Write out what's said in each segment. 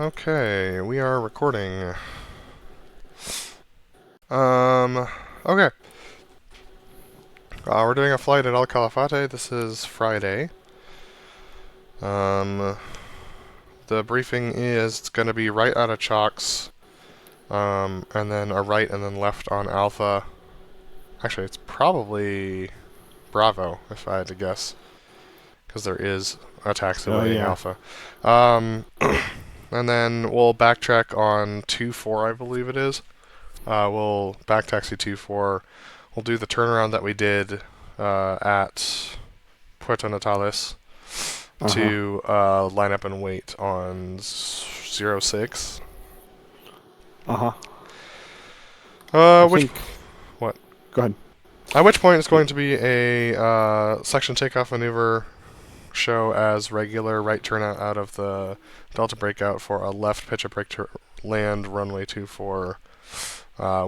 Okay, we are recording. Okay. We're doing a flight at El Calafate. This is Friday. The briefing is it's going to be right out of Chalks, and then a right and then left on Alpha. Actually, it's probably Bravo, if I had to guess, because there is a taxiway Alpha. And then we'll backtrack on 2-4, I believe it is. We'll back taxi 2-4. We'll do the turnaround that we did at Puerto Natales to line up and wait on 06. What? Go ahead. At which point it's going to be a section takeoff maneuver show as regular right turnout out of the Delta breakout for a left pitch a brake land runway 24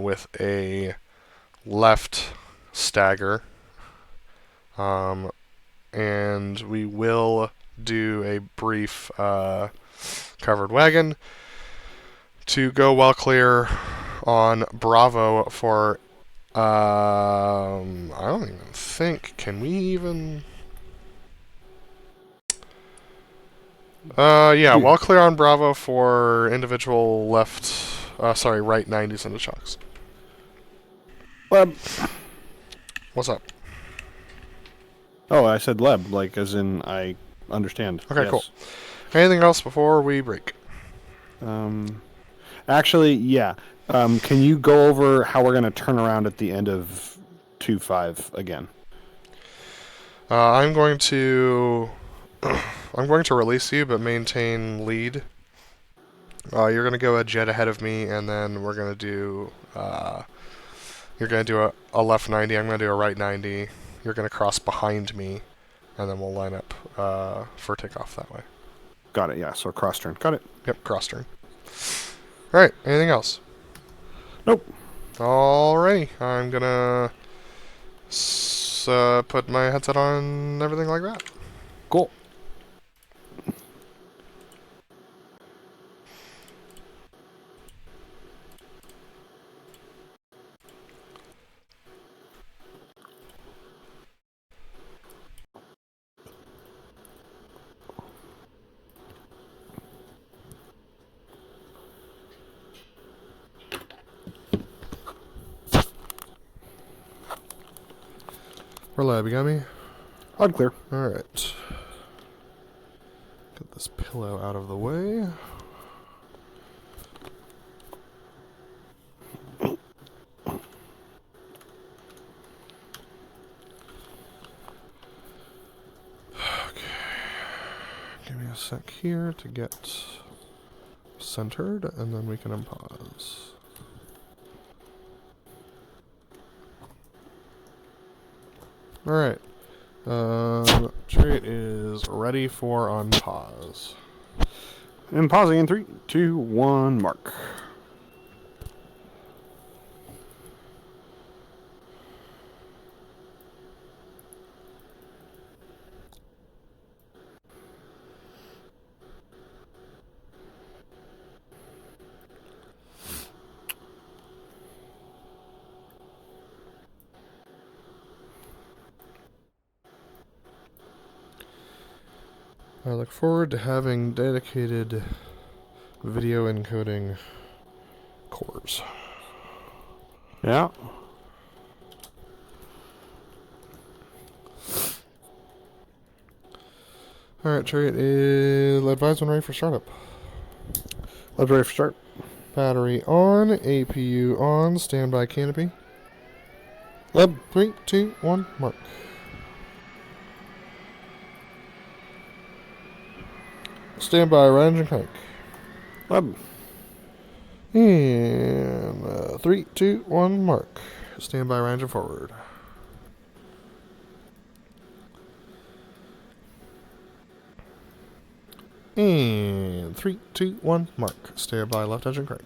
with a left stagger. And we will do a brief covered wagon to go well clear on Bravo for I don't even think, can we even well clear on Bravo for individual left right 90s into Chalks. Leb. What's up? Oh, I said Leb, like as in I understand. Okay, yes. cool. Anything else before we break? Actually, yeah. Can you go over how we're going to turn around at the end of 2-5 again? I'm going to release you, but maintain lead. You're going to go a jet ahead of me, and then we're going to do. You're going to do a left 90. I'm going to do a right 90. You're going to cross behind me, and then we'll line up for takeoff that way. Got it. Yeah. So cross turn. Got it. Yep, cross turn. All right. Anything else? Nope. Alrighty. I'm gonna put my headset on and everything like that. Cool. BrotherLeb, you got me? All clear. Alright. Get this pillow out of the way. Okay. Give me a sec here to get centered, and then we can unpause. Alright. Chariot is ready for unpause. And pausing in 3, 2, 1, mark. I look forward to having dedicated video encoding cores. Yeah. Alright, Chariot is advised when ready for startup. Let's ready for start. Battery on, APU on, standby canopy. Leb. 3, 2, 1, mark. Standby right engine crank. Leb. And 3, 2, 1, mark. Standby right engine forward. And 3, 2, 1, mark. Standby left engine crank.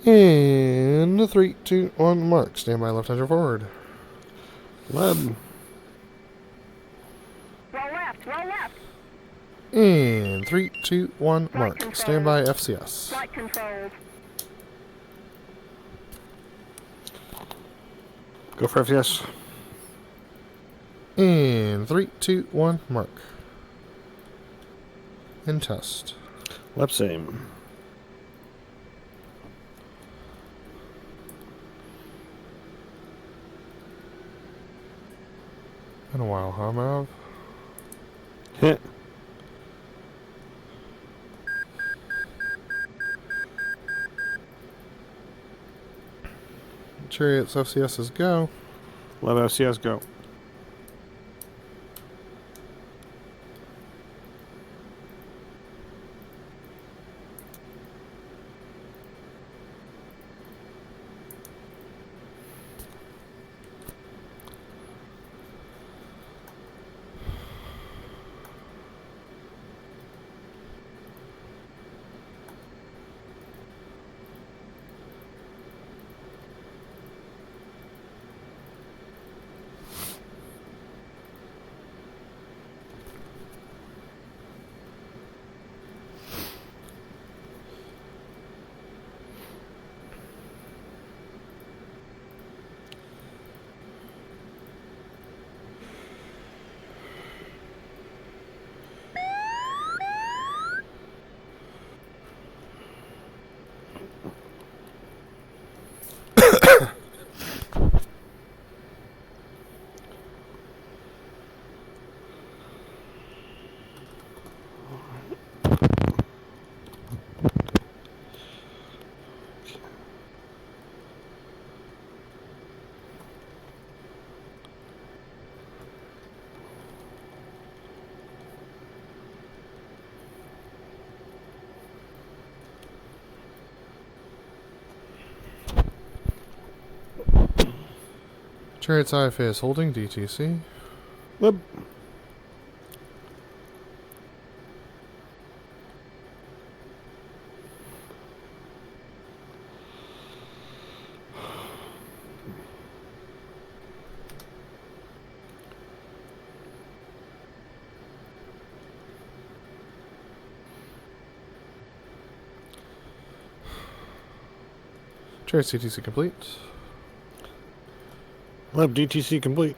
In 3, 2, 1, mark. Stand by left enter forward. Leb. Roll left, roll left. In 3, 2, 1, Flight mark. Stand by FCS. Flight controls. Go for FCS. In 3, 2, 1, mark. And test. Leb same. Been a while, huh, Mav? Hit. Chariot's FCS is go. Leb FCS go. Chariot's IFA is holding DTC. Leb. Chariot CTC complete. Leb DTC complete.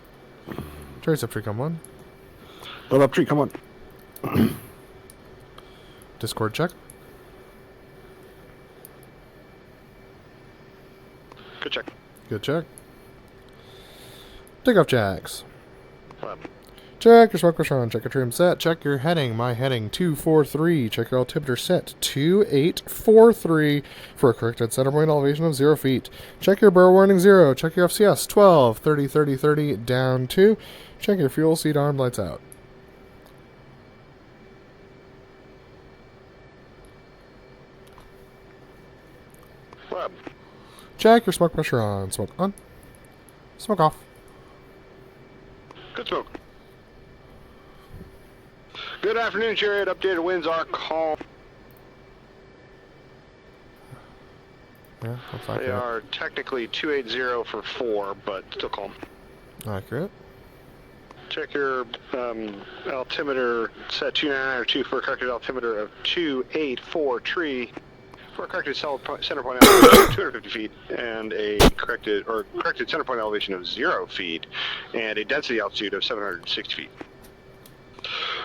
Chariot's up come 1. Leb up tree, come on. Discord check. Good check. Good check. Takeoff jacks. Lab. Check your smoke pressure on. Check your trim set. Check your heading. My heading 243. Check your altimeter set 2843 for a corrected center point elevation of 0 feet. Check your burr warning 0. Check your FCS 12 30 30 30 down 2. Check your fuel seat arm lights out. Lab. Check your smoke pressure on. Smoke on. Smoke off. Good smoke. Good afternoon, Chariot. Updated winds are calm. Yeah, that's They accurate. are technically 280 for 4, but still calm. Accurate. Check your altimeter set 299 for a corrected altimeter of 284 tree. For a corrected center point elevation of 250 feet and a corrected center point elevation of 0 feet and a density altitude of 760 feet.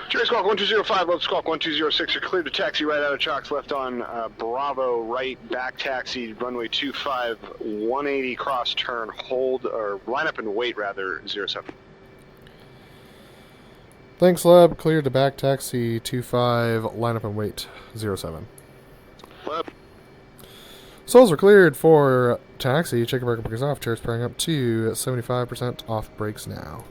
Cherry Squawk 1205, Love Squawk 1206 are cleared to taxi right out of Chalks, left on Bravo, right back taxi, runway 25, 180 cross turn, hold, or line up and wait rather, 07. Thanks, Lab. Cleared to back taxi 25, line up and wait 07. Lab. Souls are cleared for taxi. Check your brakes off. Chairs pairing up to 75% off brakes now.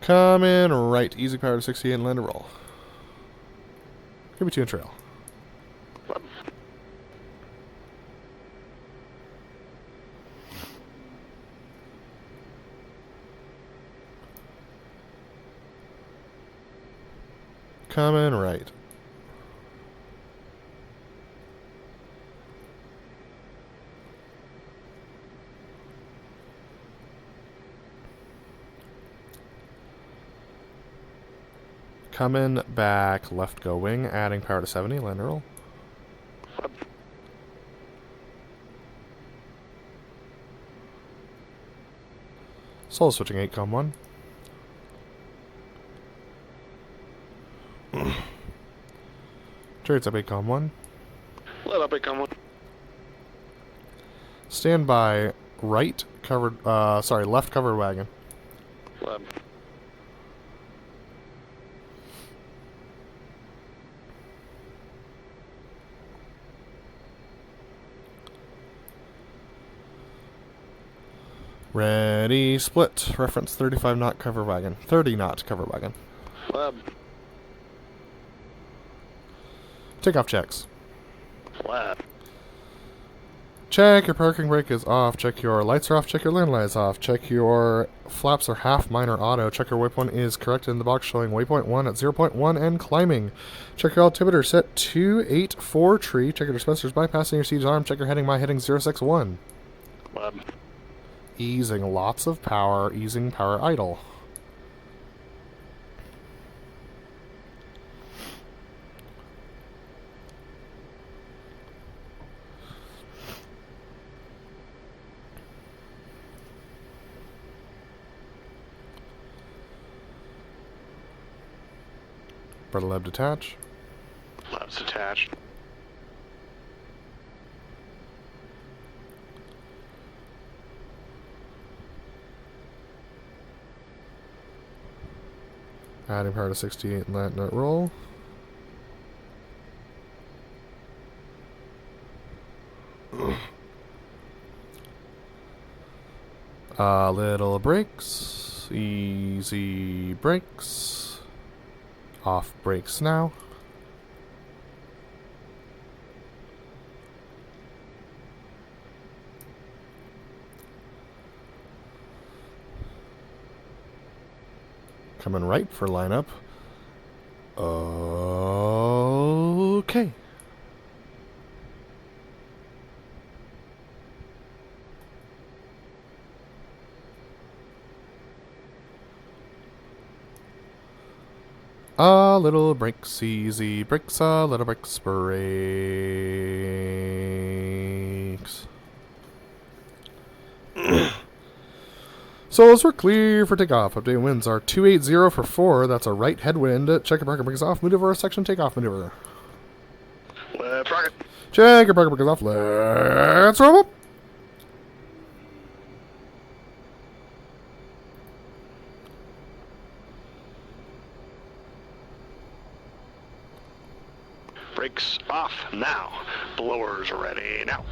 Come in right. Easy power to 68 and land a roll. Give me 2 and trail. Lab. Coming right. Coming back, left go wing, adding power to 70, land roll. Solo switching 8, com 1. Chariot's up 8, com 1. Let up, come on. Stand by, right covered, left covered wagon. Lab. Ready, split. Reference 35 knot cover wagon. 30 knot cover wagon. Lab. Takeoff checks. Lab. Check your parking brake is off. Check your lights are off. Check your lane light is off. Check your flaps are half minor auto. Check your waypoint is corrected in the box showing waypoint 1 at 0.1 and climbing. Check your altimeter set 284 tree. Check your dispensers bypassing your siege arm. Check your heading heading 061. Lab. Easing lots of power. Easing power idle. BrotherLeb detach. Lab's attached. Adding power to 68 and let net roll. Little brakes. Easy brakes. Off brakes now. Coming right for lineup. Okay. A little brakes, easy brakes, a little brakes, brakes. Souls are clear for takeoff. Update winds are 280 for 4. That's a right headwind. Check your parking brakes off. Maneuver section takeoff maneuver. Let's rocket. Check your parking brakes off. Let's roll up. Brakes off now. Blowers ready now.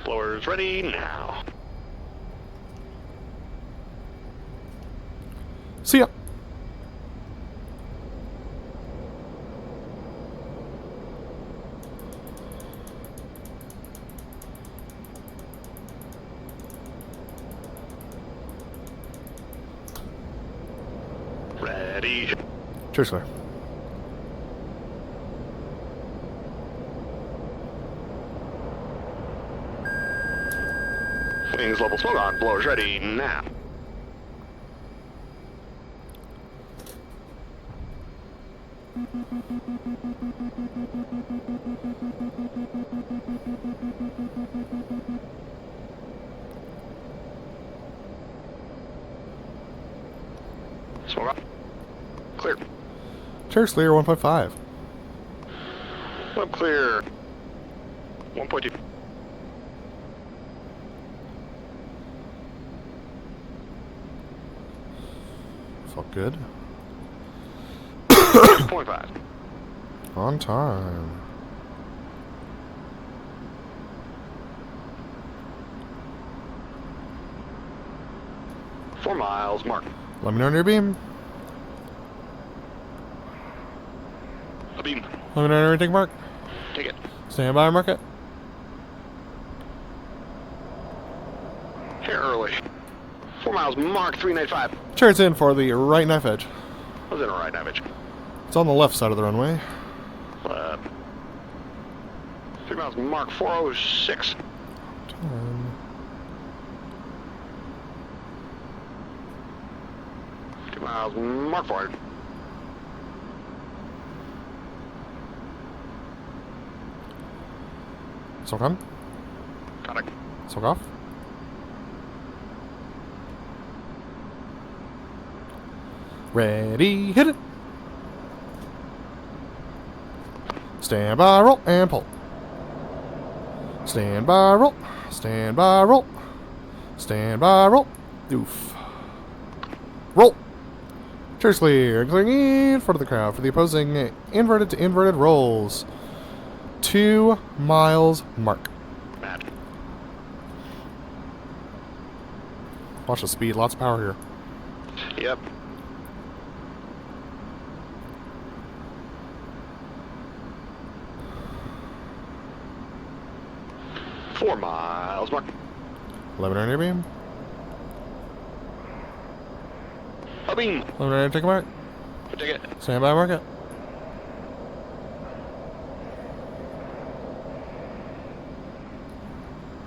Blowers ready now. See ya. Ready. Cheers, sir. Wings level smoke on. Blowers ready now. Smoke on. Clear. Cheers, clear 1.5. Web clear. 1.2. Felt good. 2.5. On time. Four miles, mark. Let me know on your beam. A beam. Let me know on your intake mark. Take it. Stand by, mark it. Here early. 4 miles, Mark 395. Chariot's in for the right knife edge. I was in a right average. It's on the left side of the runway. 3 miles, Mark 406. 2 miles, Mark 400. Soak on. Contact. Soak off. Ready, hit it. Stand by, roll, and pull. Stand by, roll. Stand by, roll. Stand by, roll. Oof. Roll. Chariot's clear. Clearing in front of the crowd for the opposing inverted to inverted rolls. 2 miles mark. Matt. Watch the speed. Lots of power here. Yep. Four miles, Mark. 11 air beam. A beam. 11 air take a mark. Take it. Stand by, mark it.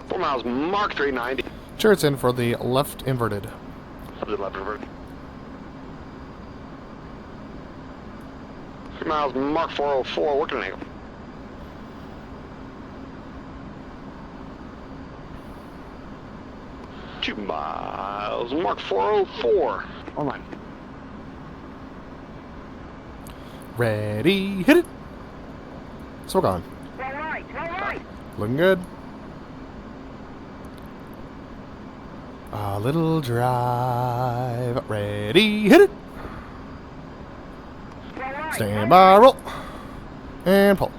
Four miles, Mark 390. Chariot's in for the left inverted. Up to the left revert. 3 miles, Mark 404. Working an angle. 2 miles, Mark 404. Online. Ready, hit it. So gone. Roll right, roll right. Looking good. A little drive. Ready, hit it. Roll right. Stand by, roll. And pull.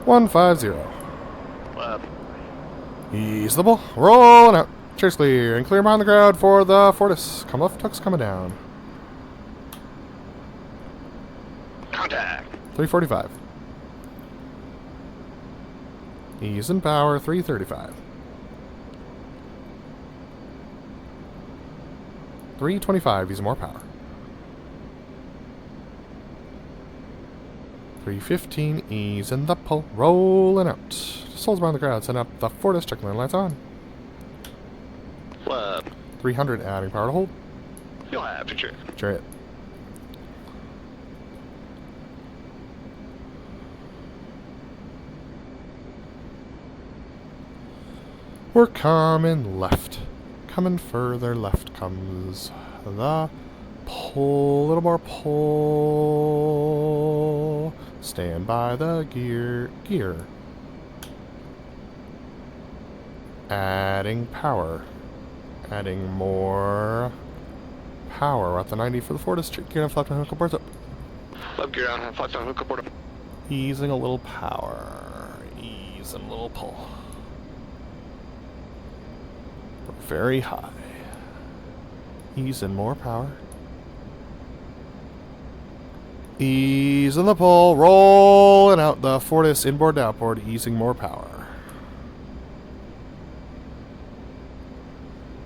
150. Ease the bull. Rolling out. Chariot's clear. And clear behind the crowd for the Fortis. Come left, tuck's coming down. Contact. 345. Ease and power, 335. 325, use more power. 315, ease in the pull, rolling out. Souls behind the crowd, send up the Fortis, check the lights on. 300, adding power to hold. You'll have to check. Chariot. We're coming left. Coming further left comes the pull. A little more pull. Stand by the gear. Adding power. Adding more power. We're at the 90 for the Fortis. Gear and flap and hook boards up. Left gear down, flight down, hook up board up. Easing a little power. Easing a little pull. Very high. Easing more power. Easing the pull. Rolling out the Fortis inboard to outboard. Easing more power.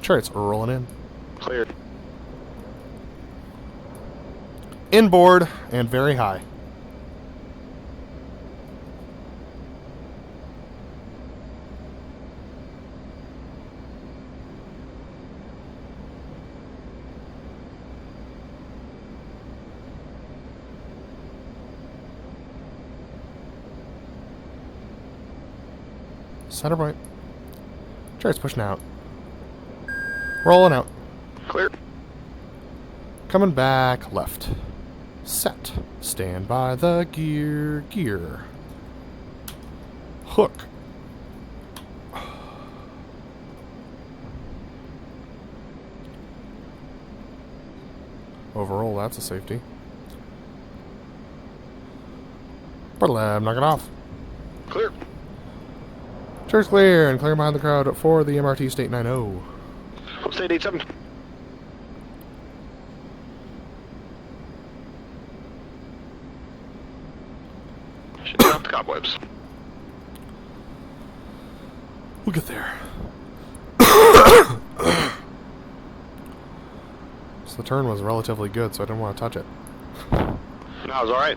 Chariot's rolling in. Clear. Inboard and very high. Center point. Chariot's pushing out. Rolling out. Clear. Coming back left. Set. Stand by the gear. Hook. Overall, that's a safety. BrotherLeb, knock it off. Clear. Chariot's clear and clear behind the crowd for the MRT State 90. Upstate 87. Shit off the cobwebs. We'll get there. So the turn was relatively good, so I didn't want to touch it. No, it's alright.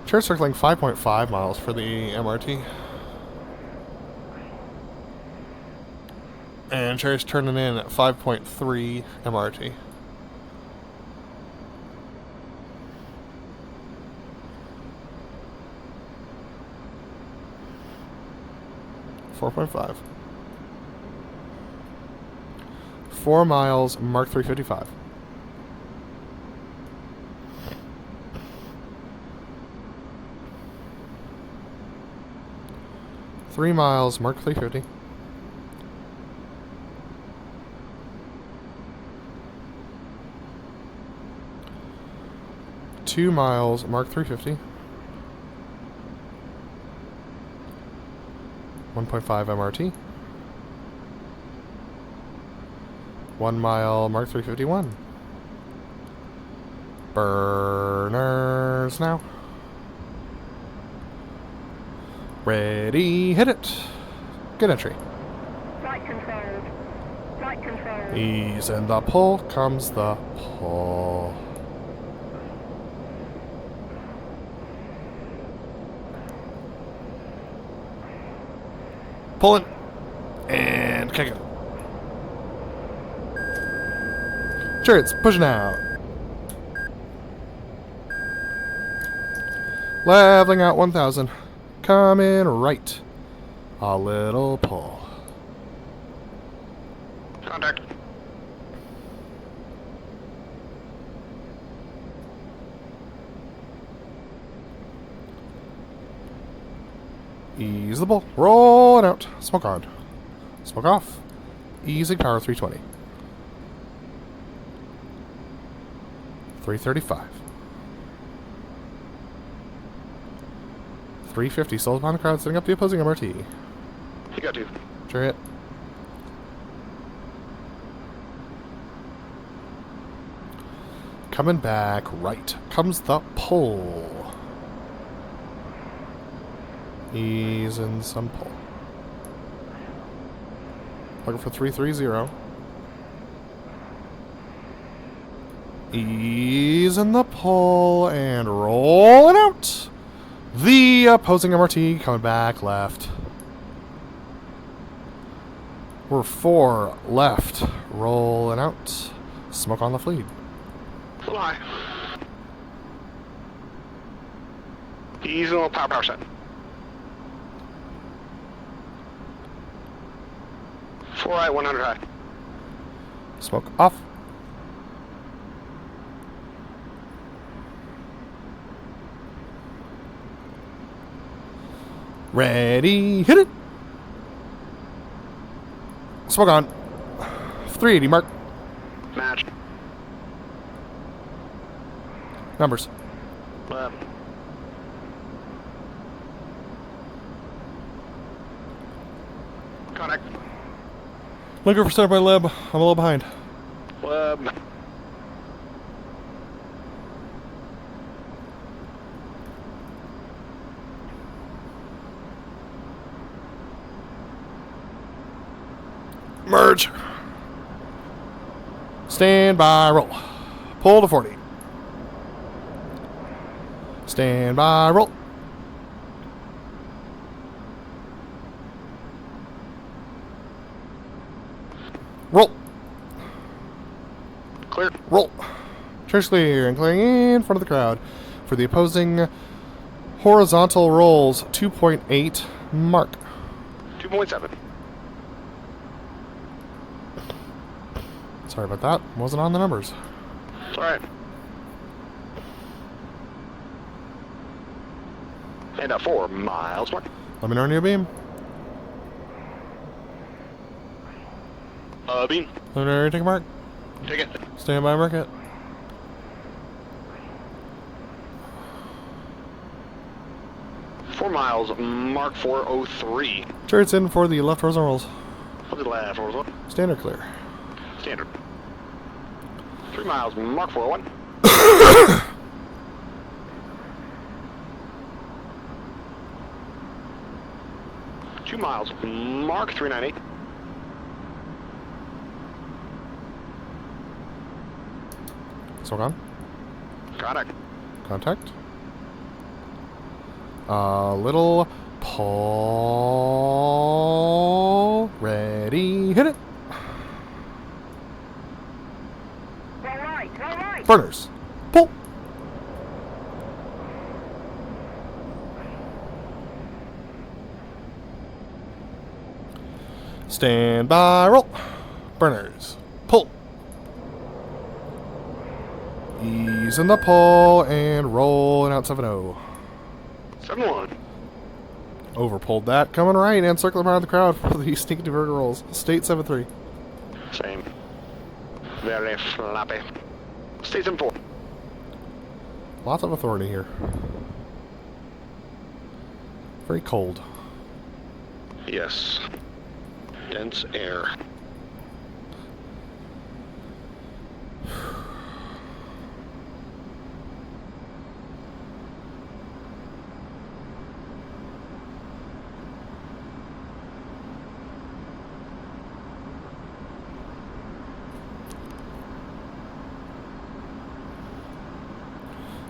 Chariot circling 5.5 miles for the MRT. And Chariot's turning in at 5.3 MRT. .5. 4 miles, Mark 355. Three miles, Mark 350. 2 miles, Mark 350. 1.5 MRT. 1 mile, Mark 351. Burners now. Ready, hit it. Good entry. Flight controlled. Flight controlled. Ease in the pull, comes the pull. Pulling. And kicking. Chariot's pushing out. Leveling out 1,000. Coming right. A little pull. Contact. Ease the bull. Roll it out. Smoke on. Smoke off. Easy power 320. 335. 350. Sold upon the crowd, setting up the opposing MRT. You got to. Chariot. Coming back right. Comes the pull. Ease in some pull. Looking for 330. Ease in the pull and roll it out. The opposing MRT coming back left. We're 4 left. Rolling out. Smoke on the fleet. Fly. Ease in the power set. 4 right, 100 high. Smoke off. Ready, hit it. Smoke on. 380 mark. Match. Numbers. Left. Contact. Looking for center by Leb. I'm a little behind. Web. Merge. Stand by, roll. Pull to 40. Stand by, roll. Roll. Clear. Roll. Church clear and clearing in front of the crowd for the opposing horizontal rolls 2.8 mark. 2.7. Sorry about that. Wasn't on the numbers. It's alright. And 4 miles mark. Let me know on your beam. Beam. Let me know your take a mark. Take it. Stand by, mark it. Four miles, Mark 403. Chariot's in for the left horizontal rolls. Look at the left, horizontal. Standard clear. Standard. 3 miles, Mark 401. 2 miles, Mark 398. Smoke on. Contact. Contact. Little pull. Ready. Hit it. Roll right, roll right. Burners. Pull. Stand by. Roll. Burners. Pull. Ease in the pull and roll and out 7-0. 7-1. Overpulled that. Coming right and circling around the crowd for the sneaky diverter rolls. State 7-3. Same. Very floppy. State 7-4. Lots of authority here. Very cold. Yes. Dense air.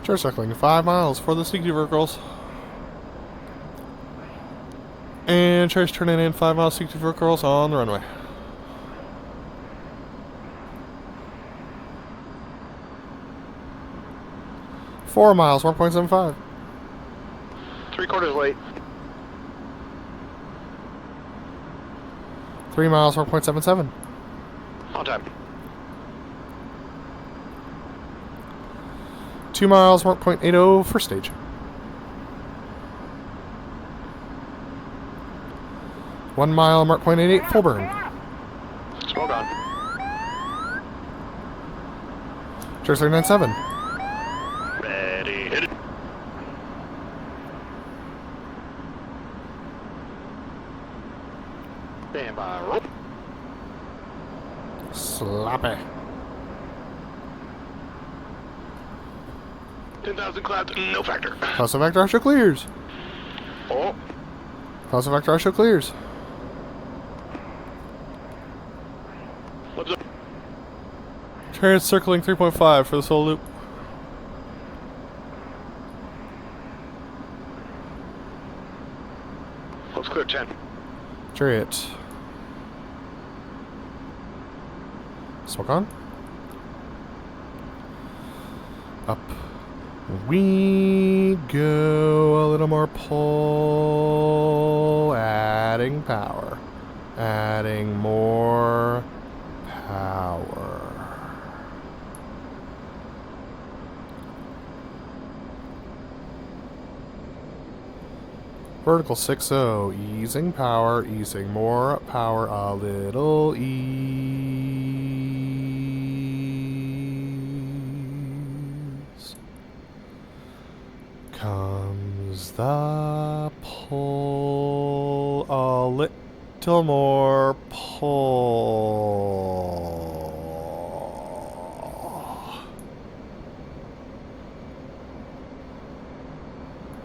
Church circling 5 miles for the sneaky divert girls. And church turning in 5 miles sneaky divert girls on the runway. Four miles, 1.75. 3/4 late. 3 miles, 1.77. On time. 2 miles, 1.80 first stage. 1 mile, mark 0.88 full burn. Smoke on. Church 397. Ready. Hit it. Stand by. Roll. Sloppy. 10,000 clouds. No factor. House of Vector Airshow clears. Oh. House of Vector Airshow clears. What's up? Chariot circling 3.5 for the solo loop. Let's clear 10. Chariot. Smoke on. Up we go. A little more pull. Adding power. Adding more power. Vertical 6-0, easing power, easing more power, a little ease. Comes the pull, a little more pull.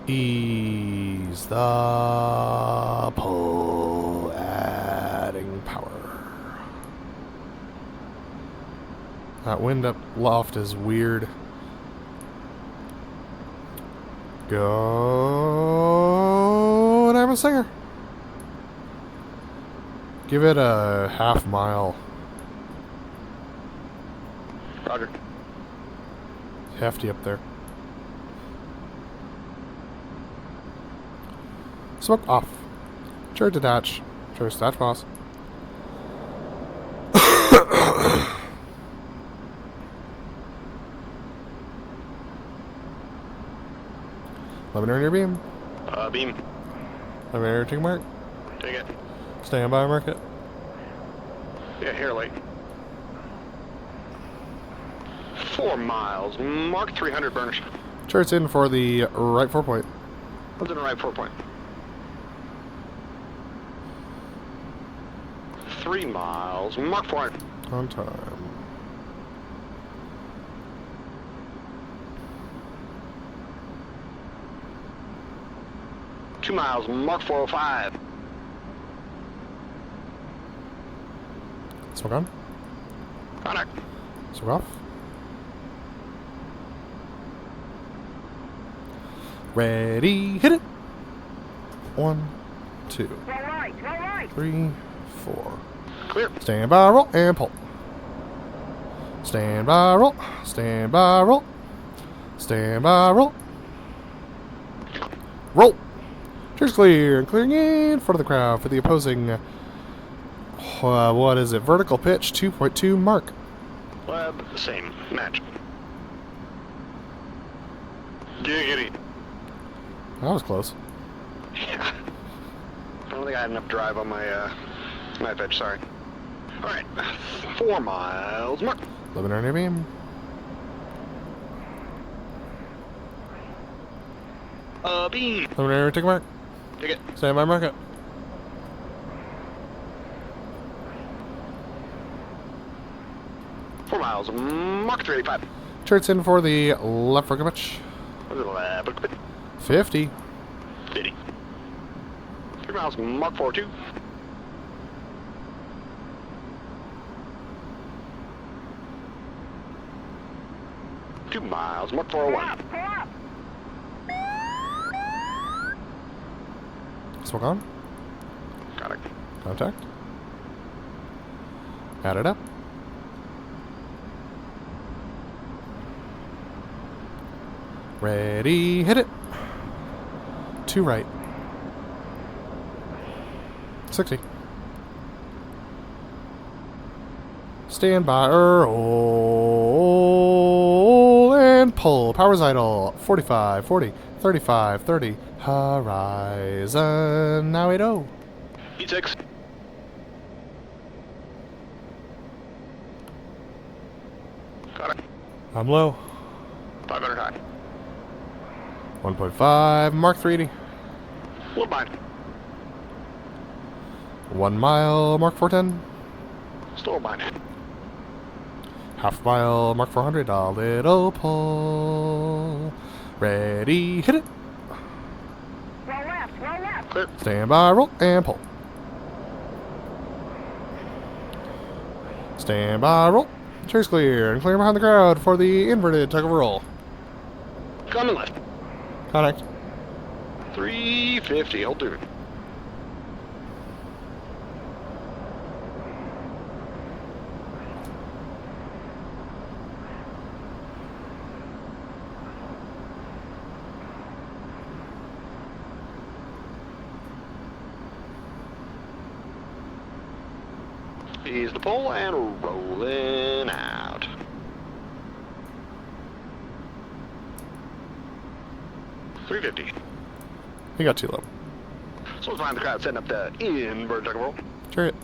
Ease the pull, adding power. That wind up loft is weird. Go, and I'm a singer. Give it a half mile. Roger. Hefty up there. Smoke off. Chariot detach. Chariot detach, boss. Luminary near beam. Beam. Luminary take mark. Take it. Stand by mark it. Yeah, here late. 4 miles. Mark 300 burners. Chariot's in for the right 4 point. What's in the right 4 point? 3 miles. Mark 400. On time. Two miles. Mark 405. Smoke on. Contact. Smoke off. Ready, hit it. 1, 2, All right, all right. 3, 4. Clear. Stand by, roll, and pull. Stand by, roll. Stand by, roll. Stand by, roll. Roll. Cheers clear, and clearing in front of the crowd for the opposing, what is it, vertical pitch 2.2 mark. Lab, same. Match. Giggity. That was close. Yeah. I don't think I had enough drive on my pitch, sorry. Alright. 4 miles. Mark. Luminary beam. Beam. Luminary, take a mark. Take it. Stand by, mark it. Four miles. Mark 385. Charts in for the left vertical pitch. What is the lab? 50. 50. 3 miles. Mark 42. Two miles. Mark Pull 401. up, pull up. Smoke on. Got it. Contact. Add it up. Ready, hit it. 2 right. 60. Stand by, roll, and pull. Power's idle. 45, 40, 35, 30. Horizon. Now 80. Heat 6. Got it. I'm low. 500 high. 1.5, Mark 380. Little bind. 1 mile, Mark 410. Still a bind. Half mile, Mark 400. A little pull. Ready, hit it. Roll left, roll left. Clear. Stand by, roll, and pull. Stand by, roll. Chairs clear, and clear behind the crowd for the inverted tug of roll. Coming left. Connect. 350. Hold through. Ease the pole and rolling out. $350. He got too low. So let's find the crowd setting up the inverted tug of roll. Chariot.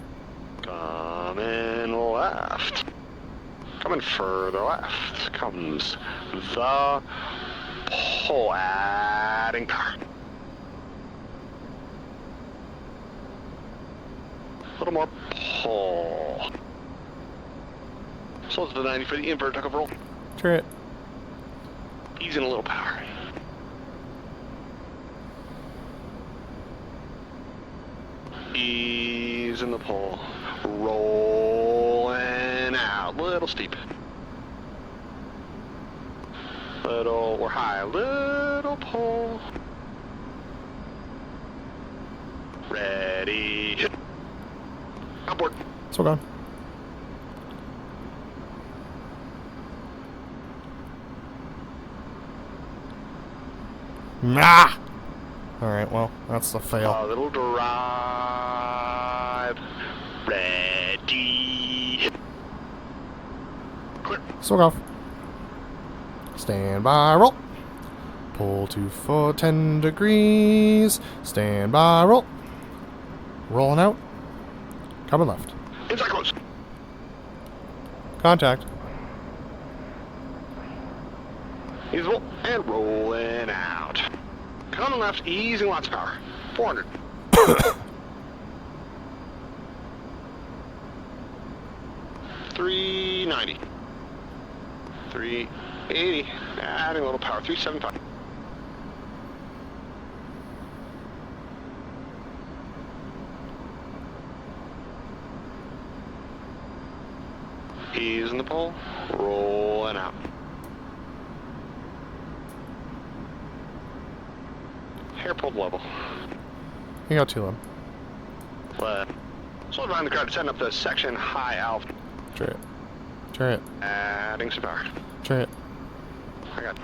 Coming left. Coming further left comes the pole, adding power. A little more pull. So it's the 90 for the inverted tug of roll. Chariot. Easing a little power. Ease in the pull. Rolling out. Little steep. Little or high. Little pull. Ready. Hit. Outboard. So gone. Nah! Alright, well, that's a fail. A little drive. Ready. Hit. Clear. Smoke off. Stand by, roll. Pull to for 10 degrees. Stand by, roll. Rolling out. Coming left. Inside close. Contact. Easable and rolling out. Coming left, easing lots of power. 400. $390. $380. Adding a little power. $375. Ease in the pole, rolling out. Hair pulled level. You got too low. Left. Slow behind the crowd, setting up the section high alpha. Chariot. Chariot. Adding some power. Chariot. I got.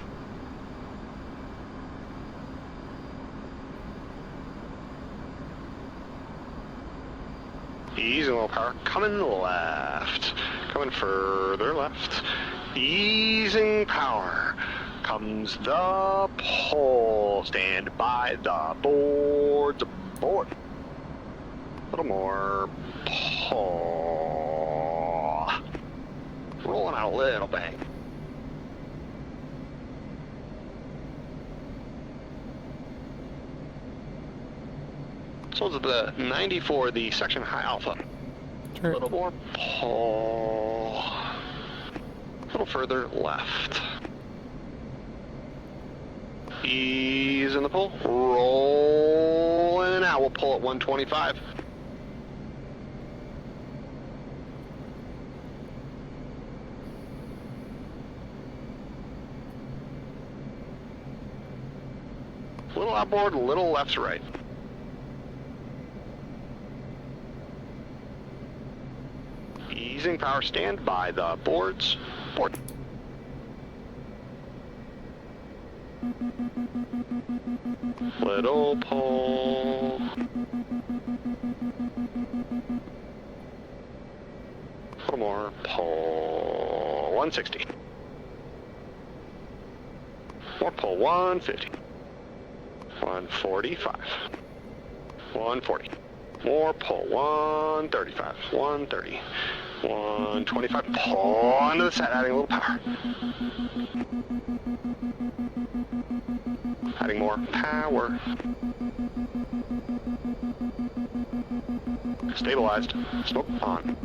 Easy little power. Coming left. Coming further left. Easing power. Comes the pole. Stand by the board. The board. A little more pull. Rolling out a little bang. So it's the 94, the section high alpha. A little more pull. A little further left. Ease in the pull. Rolling out. We'll pull at 125. A little outboard, a little left to right. Easing power, stand by the boards. Board. Little pull. A little more pull. 160. More pull. 150. 145. 140. More pull. 135. 130. 125. Pull onto the set, adding a little power. Adding more power. Stabilized. Smoke on.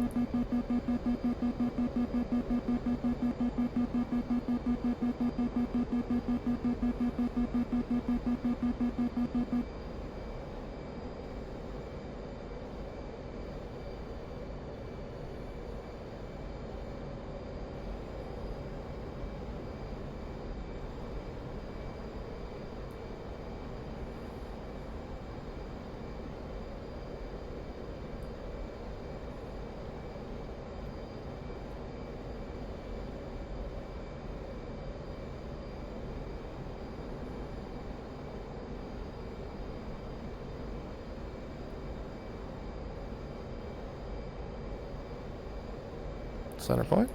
Center point.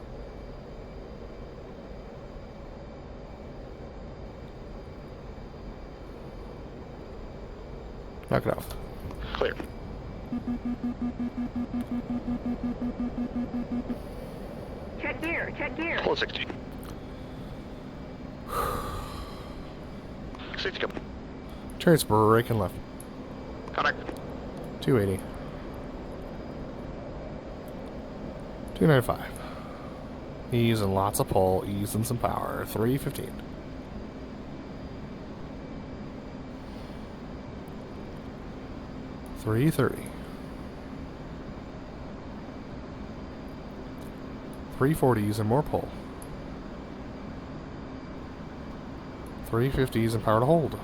Knock it off. Clear. Check gear, check gear. Pull at 60. 60 come. Chariot's braking left. Contact. 280. 295. Using lots of pull, using some power. 315. 330. 340 using more pull. 350 using power to hold.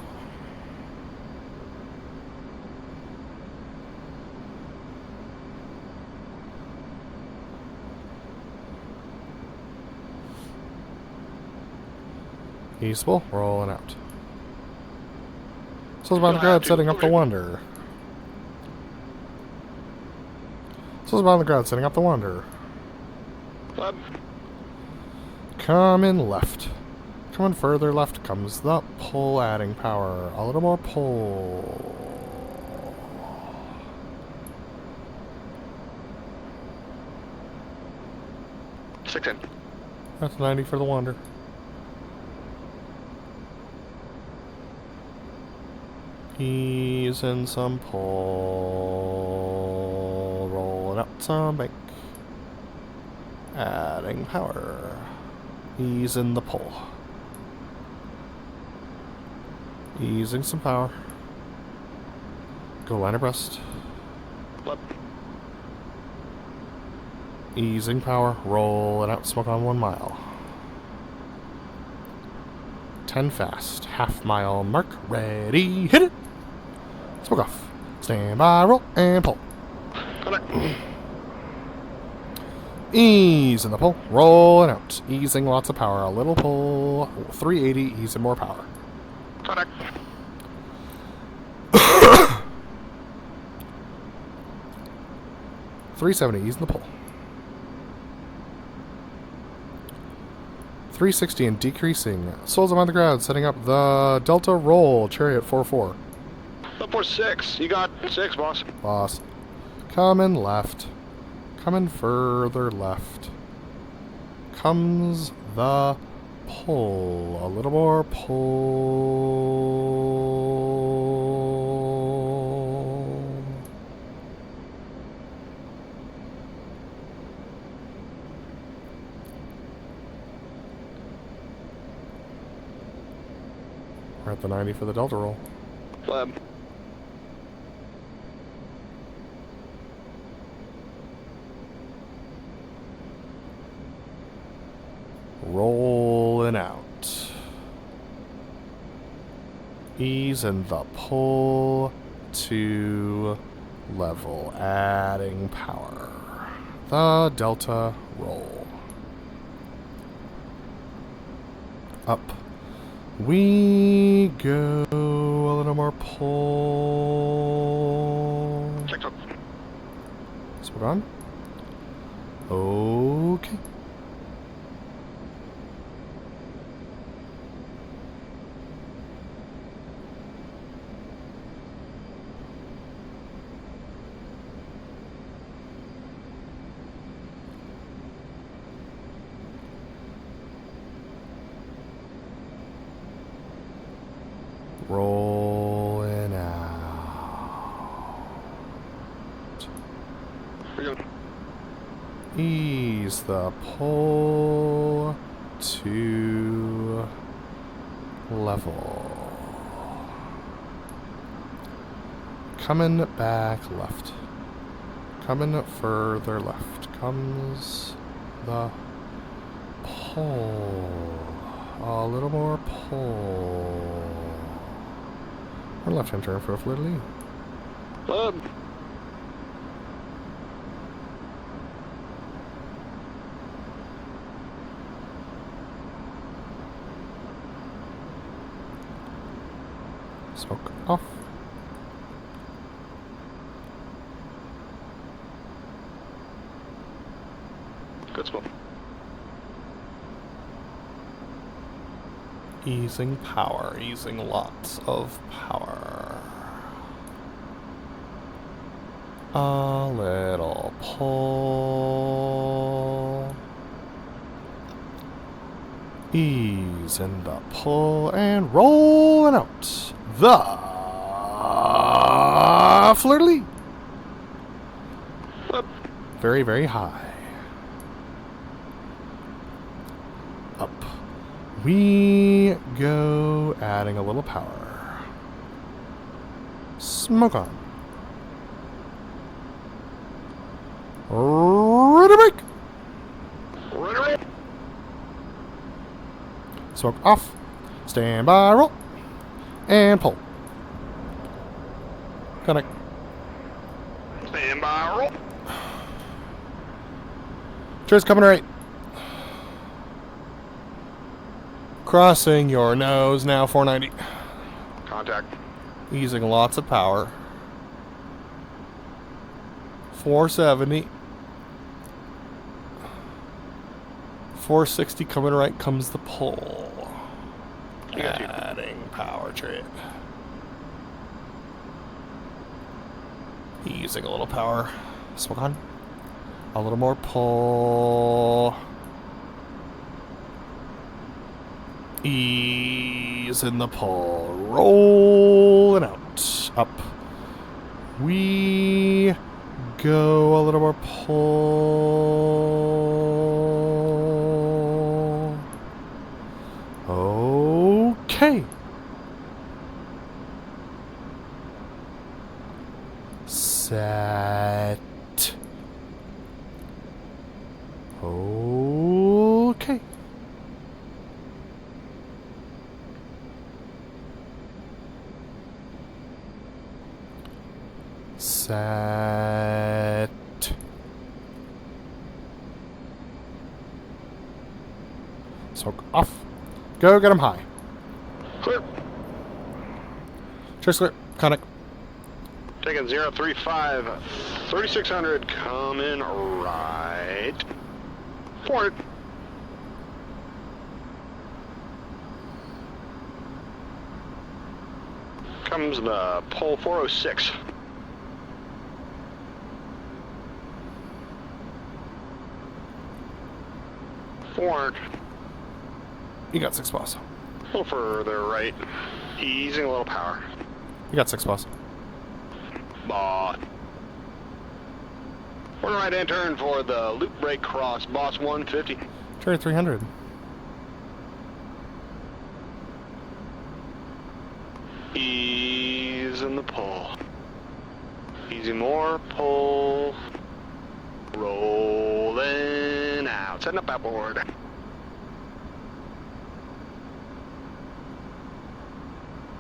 Peaceful, rolling out. So about the crowd setting up the Wonder. So about the crowd setting up the Wonder. Lab. Coming left. Coming further left comes the pull, adding power. A little more pull. Six in. That's 90 for the Wonder. He's in some pull, rolling out some bank, adding power. He's in the pull, easing some power. Go line abreast. Lab. Easing power, rolling out smoke on 1 mile. 10 fast, half mile mark, ready, hit it! Smoke off. Stand by, roll, and pull. Connect. Ease in the pull. Rolling out. Easing lots of power. A little pull. 380. Easing more power. Connect. 370. Easing the pull. 360 and decreasing. Souls on the ground. Setting up the Delta roll. Chariot 4-4. Up for 6. You got 6, boss. Boss. Coming left. Coming further left. Comes the pull. A little more pull. We're at the 90 for the Delta roll. Lab. Rolling out. Ease and the pull to level. Adding power. The Delta roll. Up. We go. A little more pull. Check up. Smoke on. Okay. Rolling out. We're good. Ease the pull to level. Coming back left. Coming further left. Comes the pull. A little more pull. Or left-hand turn for a fleur-de-lis. Lab. Smoke off. Good smoke. Easing power, easing lots of power. A little pull. Ease in the pull and rolling out. The fleur-de-lis. Lab. Very, very high. Up. We go, adding a little power. Smoke on. Ready to break. Ready. Smoke off. Stand by, roll. And pull. Connect. Stand by, roll. Cheers, coming right. Crossing your nose now, 490. Contact. Using lots of power. 470. 460 coming right comes the pull. I got you. Adding power trade. Using a little power. Smoke on. A little more pull. Ease in the pull. Rolling out. Up. We go a little more pull. Okay. Set. Okay. Set. So off. Go get him high. Clear. Cheers, clear. Conic. Taking 035, 3600, coming right. 400. Comes the pole 406. You got 6 boss. A little further right. Easing a little power. You got 6 boss. Boss. One right hand turn for the loop brake cross. Boss 150. Chariot 300. Easing the pull. Easy more pull. Rolling out. Setting up outboard.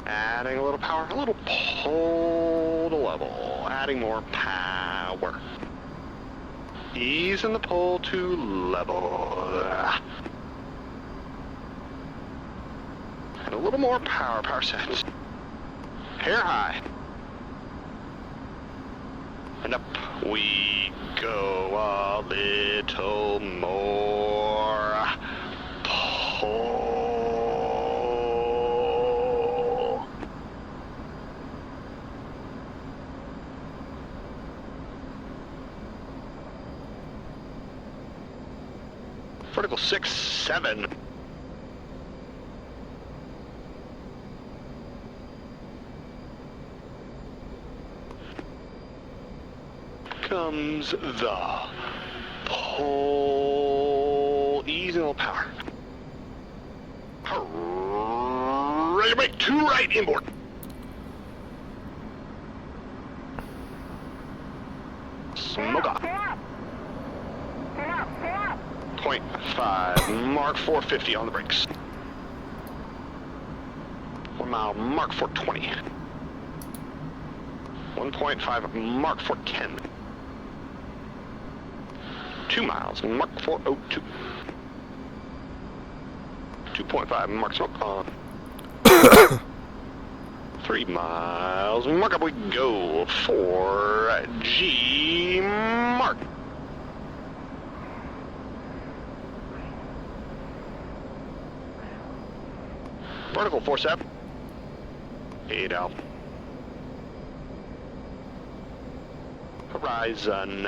Adding a little power. A little pull to level. Adding more power. Easing the pull to level. And a little more power. Power sets. Hair high. And up we go a little more. Pull. Vertical 6, 7. Comes the pull. Easy little power. Ready to make 2 right inboard. Smoke off. 0.5, mark 450 on the brakes. 1 mile, mark 420. 1.5, mark 410. 2 miles, mark 402. 2.5, mark smoke on. 3 miles, mark up we go. 4G, mark. Vertical 47. 8 out. Horizon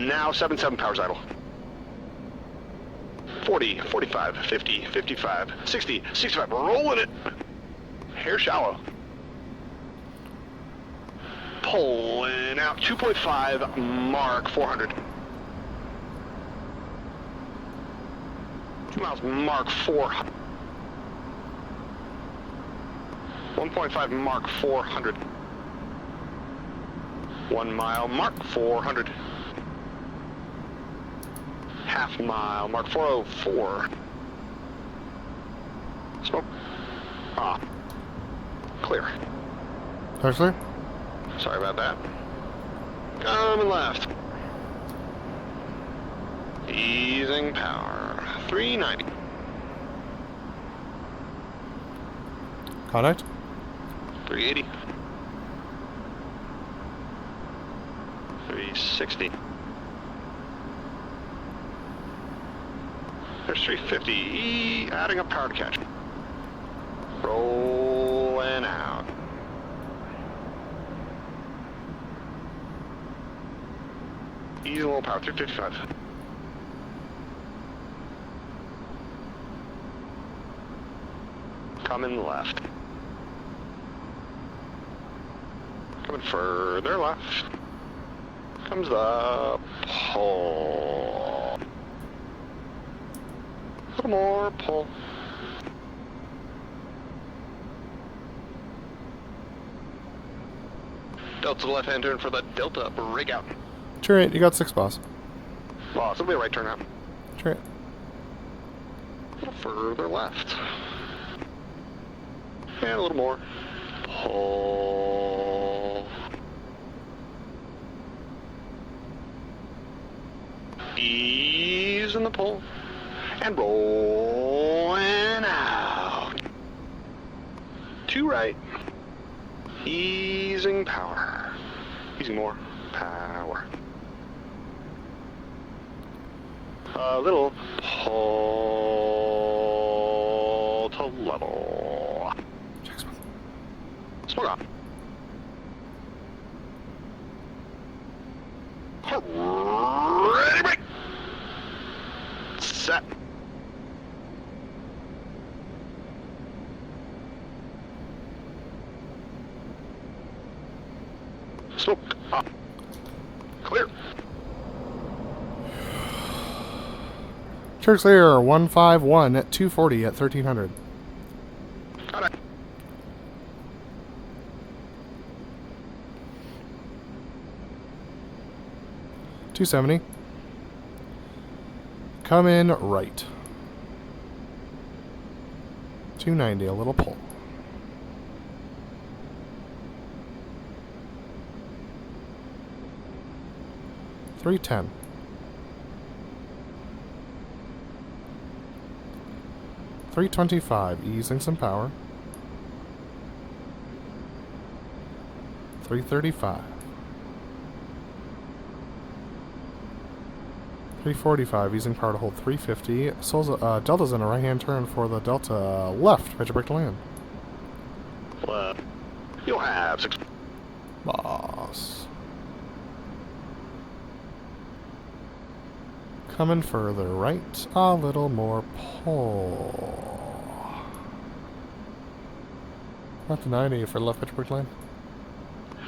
now 77 powers idle. 40, 45, 50, 55, 60, 65, rolling it. Hair shallow. Pulling out 2.5, mark 400. 2 miles, mark 400. 1.5, mark 400. 1 mile, mark 400. Half mile, mark 404. Smoke. Ah. Clear. Clear? Sorry about that. Coming left. Easing power. 390. Contact? 380. 360. There's 350. Adding a power to catch. Rolling out. Easy little power. 355. Coming left. Coming further left. Comes the pull. A little more pull. Delta left-hand turn for the Delta rig out. Chariot, you got 6 boss. Boss, it'll be a right turn out. Chariot. A little further left. And a little more. Pull. Ease in the pull. And rolling out. To right. Easing power. Easing more power. A little pull to level. Check smoke. Smoke off. Ready, break. Set. Smoke off. Clear. Church clear 151 at 240 at 1300. Got it. $270. Come in right. $290, a little pull. $310. $325, easing some power. $335. $345, easing power to hold $350. Delta's in a right-hand turn for the Delta left. Pitch a break to land. Left. You'll have 6. Boss. Coming further right, a little more pull. Not the 90 for the left pitch break lane.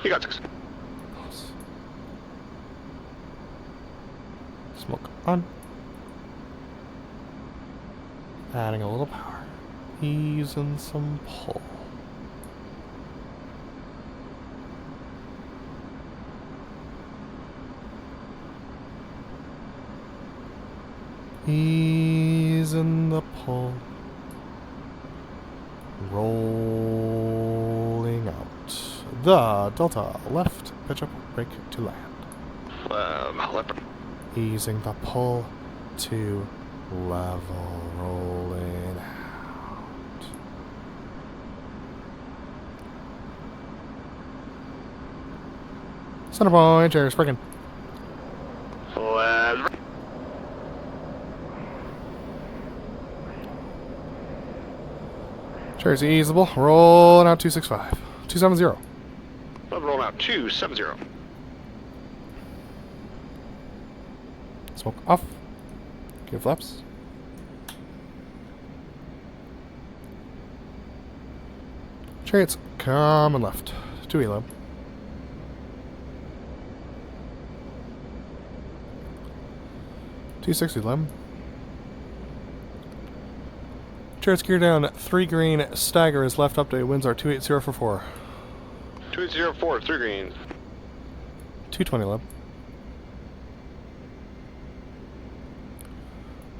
You got 6. Boss. Smoke on. Adding a little power. Easing some pull. Easing the pull. Rolling out. The Delta left pitch up break to land. Left. Easing the pull to level. Rolling out. Center point, Jerry's breaking. Left. Chair's easeable. Rolling out 265. 270. Left roll out 270. Smoke off. Give flaps. Chariots coming left. 2 elo. $260 lem. Chariots gear down. 3 green. Stagger is left update. Winds are 280 for 4. 2804, 3 green. 220 lem.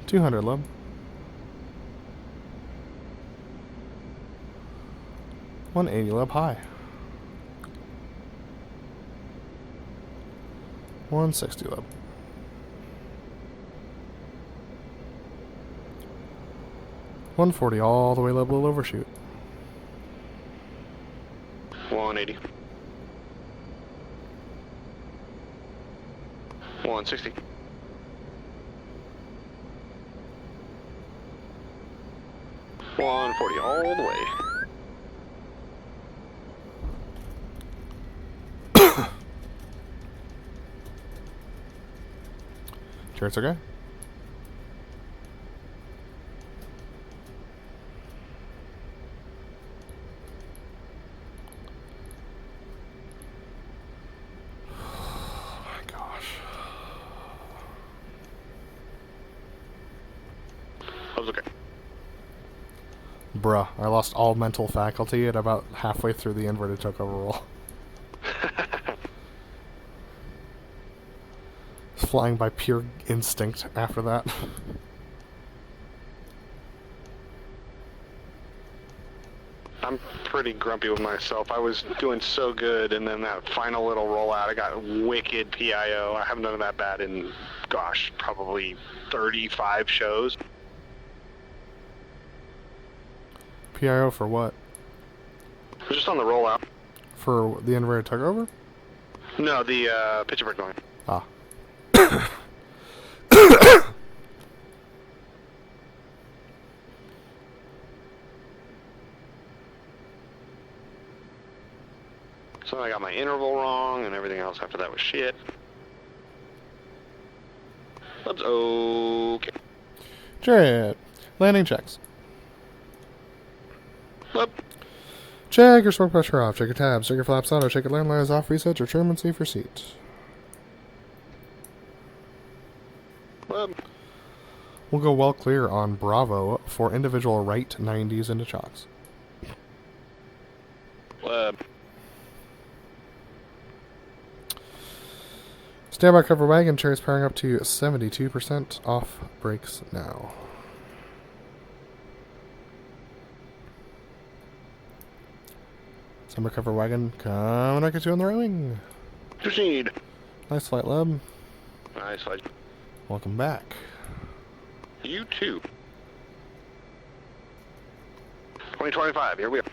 200 lem. $180 leb high. 160 leb. $140 all the way leb will overshoot. 180. 160. $140 all the way. Chariots okay? Okay. Bruh, I lost all mental faculty at about halfway through the inverted takeover roll. Flying by pure instinct after that. I'm pretty grumpy with myself. I was doing so good, and then that final little rollout, I got wicked PIO. I haven't done that bad in gosh, probably 35 shows. PIO for what? Just on the rollout. For the inverted tug over? No, the pitch and brick line. Ah. So I got my interval wrong, and everything else after that was shit. That's okay. Chariot. Landing checks. Up. Check your smoke pressure off. Check your tabs. Check your flaps auto. Check your landlines off. Reset your trim and safe your seat. Up. We'll go well clear on Bravo for individual right 90s into chocks. Up. Standby cover wagon. Chariot's powering up to 72%. Off brakes now. Standby cover wagon. Coming back at you on the right wing. Proceed. Nice flight, Leb. Nice. Welcome back. You too. 2025, here we are.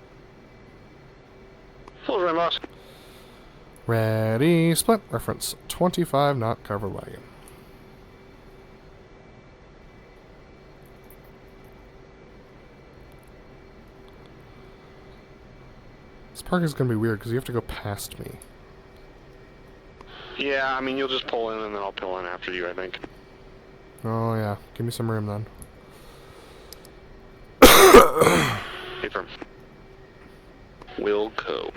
Full run, boss. Ready, split. Reference 25 knot cover wagon. This park is going to be weird because you have to go past me. Yeah, I mean, you'll just pull in and then I'll pull in after you, I think. Oh, yeah. Give me some room then. Hey, firm. Wilco.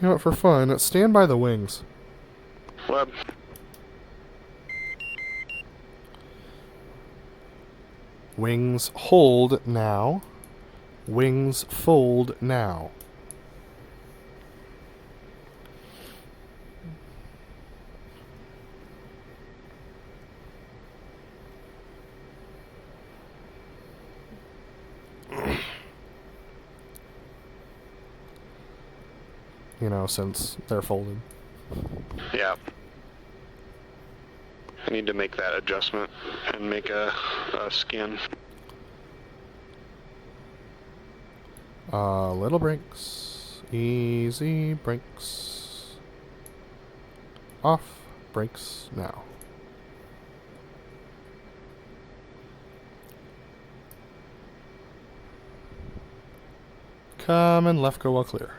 You know what, for fun, stand by the wings. Web. Wings hold now. Wings fold now. You know, since they're folded. Yeah. I need to make that adjustment and make a skin. Little brakes. Easy brakes. Off brakes now. Come and left go while clear.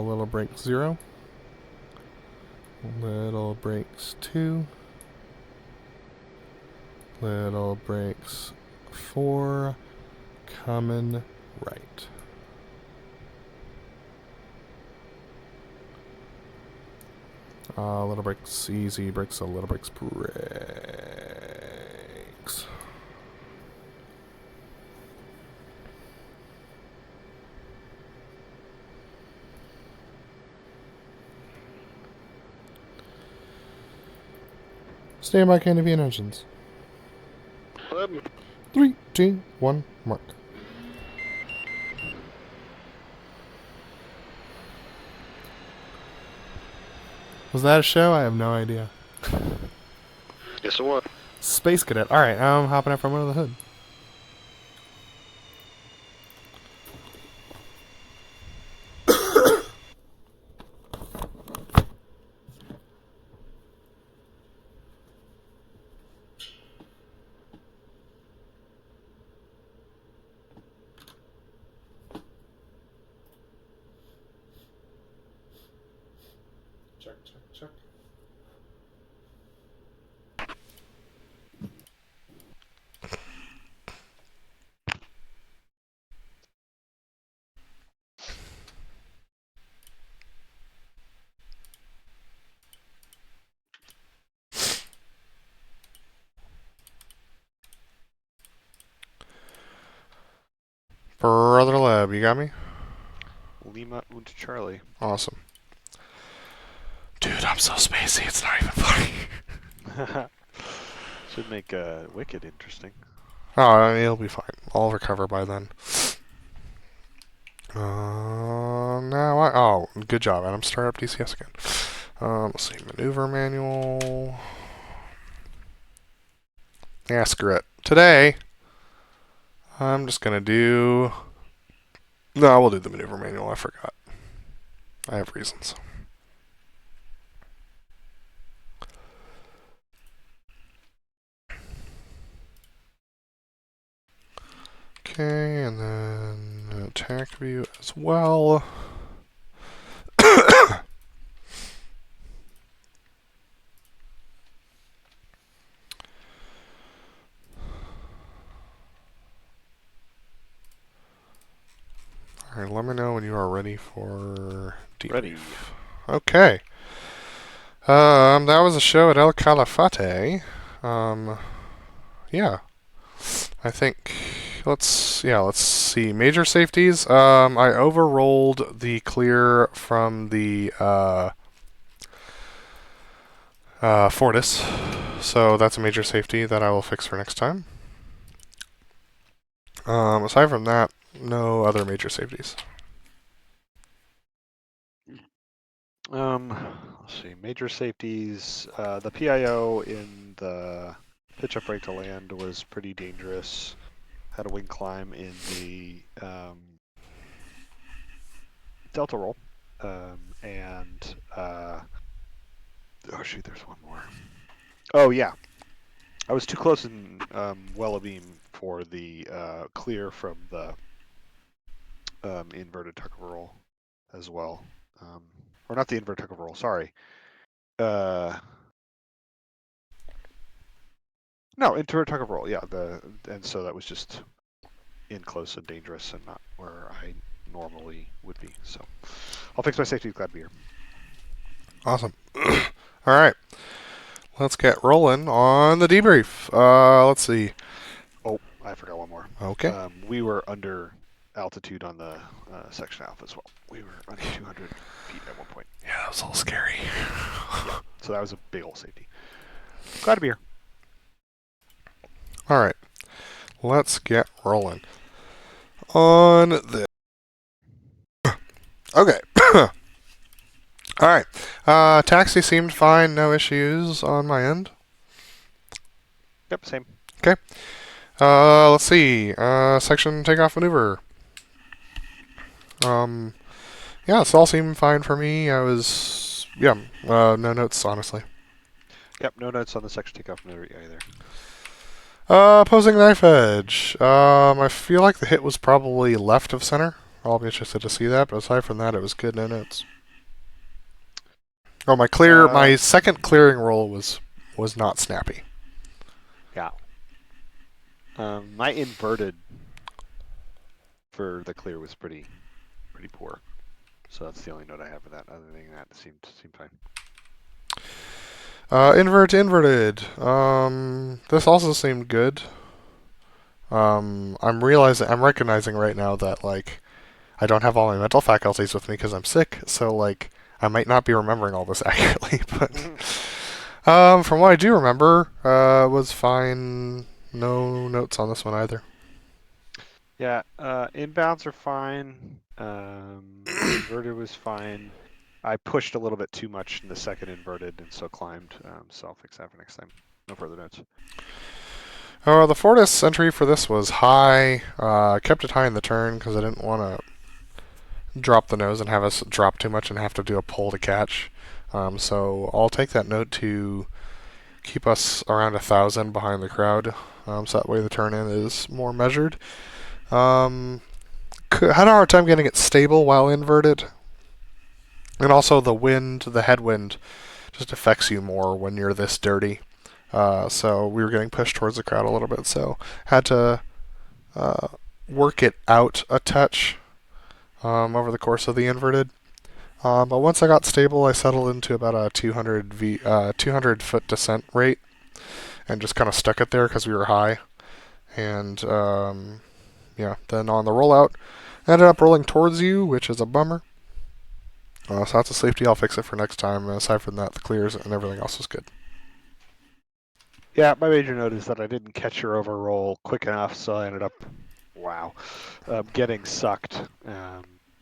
Little brakes 0. Little brakes 2. Little brakes 4. Coming right. Little brakes easy brakes, a little brakes brakes. Stand by canopy and engines. Web. 3, 2, 1, mark. Was that a show? I have no idea. Yes, it was. Space Cadet. Alright, I'm hopping out from under the hood. Check, check, check. BrotherLeb, you got me? Lima und Charlie. Awesome. Dude, I'm so spacey, it's not even funny. Should make Wicked interesting. Oh, I mean, it'll be fine. I'll recover by then. Now oh, good job, Adam. Start up DCS again. Let's see, maneuver manual. Yeah, screw it. Today, I'm just gonna do... No, we'll do the maneuver manual. I forgot. I have reasons. Okay, and then attack view as well. Alright, let me know when you are ready for debrief. Ready. Okay. That was a show at El Calafate. Yeah. I think let's see. Major safeties. I overrolled the clear from the Fortis. So that's a major safety that I will fix for next time. Aside from that, no other major safeties. Let's see. Major safeties. The PIO in the pitch up break to land was pretty dangerous. Had a wing climb in the delta roll, and oh shoot, there's one more. Oh yeah, I was too close in well abeam for the clear from the inverted tuck roll as well. Or not the inverted tuck roll, sorry. No, inverted tuck roll, yeah. And so that was just in close and dangerous and not where I normally would be. So I'll fix my safety, glad to be here. Awesome. Alright. Let's get rolling on the debrief. Let's see. Oh, I forgot one more. Okay. We were under altitude on the section alpha as well. We were under 200 feet at one point. Yeah, that was a little scary. Yeah, so that was a big old safety. Glad to be here. Alright. Let's get rolling on this. Okay. Alright. Taxi seemed fine. No issues on my end. Yep, same. Okay. Let's see. Section takeoff maneuver. Yeah, this all seemed fine for me. I was, yeah, no notes, honestly. Yep, no notes on the section takeoff maneuver either. Opposing knife edge. I feel like the hit was probably left of center. I'll be interested to see that, but aside from that, it was good. No notes. Oh, my second clearing roll was not snappy. Yeah. My inverted for the clear was pretty poor. So that's the only note I have for that. Other than that, it seemed fine. Inverted. This also seemed good. I'm recognizing right now that, like, I don't have all my mental faculties with me because I'm sick, so, like, I might not be remembering all this accurately, but from what I do remember, was fine. No notes on this one either. Yeah, inbounds are fine. Inverted was fine. I pushed a little bit too much in the second inverted and so climbed, so I'll fix that for next time. No further notes. The Fortis entry for this was high. Kept it high in the turn because I didn't want to drop the nose and have us drop too much and have to do a pull to catch. So I'll take that note to keep us around 1,000 behind the crowd. So that way the turn in is more measured. Had a hard time getting it stable while inverted. And also the wind, the headwind, just affects you more when you're this dirty. So we were getting pushed towards the crowd a little bit, so had to work it out a touch over the course of the inverted. But once I got stable, I settled into about a 200 foot descent rate, and just kind of stuck it there because we were high. And yeah, then on the rollout, Ended up rolling towards you, which is a bummer. So that's a safety. I'll fix it for next time. Aside from that, the clears and everything else was good. Yeah, my major note is that I didn't catch your overroll quick enough, so I ended up, getting sucked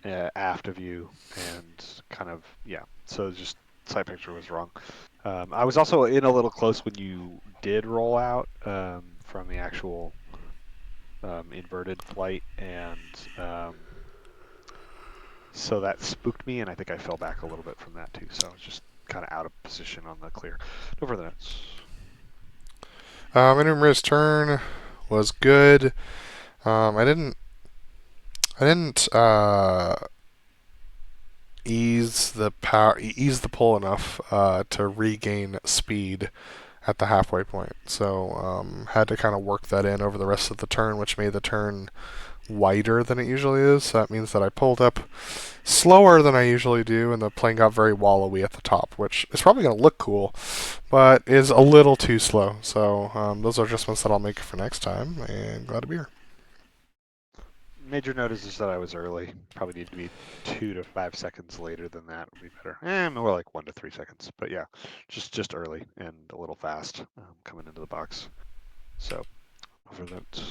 aft of you, and kind of, yeah. So just side picture was wrong. I was also in a little close when you did roll out from the actual inverted flight, and so that spooked me, and I think I fell back a little bit from that too. So I was just kind of out of position on the clear. No further notes. Intermir's turn was good. I didn't ease the pull enough to regain speed at the halfway point. So had to kind of work that in over the rest of the turn, which made the turn wider than it usually is. So that means that I pulled up slower than I usually do, and the plane got very wallowy at the top, which is probably going to look cool, but is a little too slow. So those are adjustments that I'll make for next time, and glad to be here. Major note is just that I was early. Probably need to be 2 to 5 seconds later than that would be better. More like 1 to 3 seconds. But yeah, just early and a little fast coming into the box. So over that.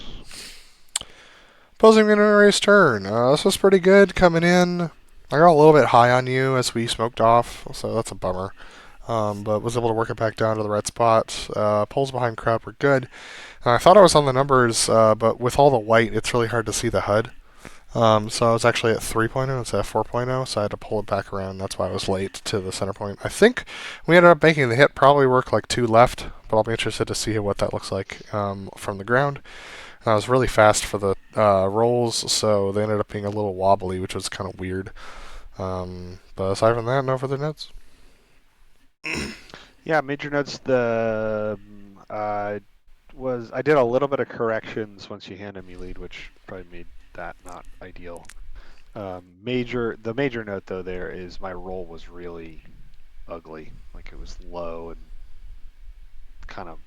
Opposing Minori's turn. This was pretty good coming in. I got a little bit high on you as we smoked off, so that's a bummer. But was able to work it back down to the right spot. Pulls behind crowd were good. I thought I was on the numbers, but with all the white, it's really hard to see the HUD. So I was actually at 3.0 instead of 4.0, so I had to pull it back around. That's why I was late to the center point. I think we ended up making the hit, probably work like 2 left, but I'll be interested to see what that looks like from the ground. I was really fast for the rolls, so they ended up being a little wobbly, which was kind of weird. But aside from that, no further notes. Yeah, major notes. I did a little bit of corrections once you handed me lead, which probably made that not ideal. The major note though there is my roll was really ugly. Like it was low and kind of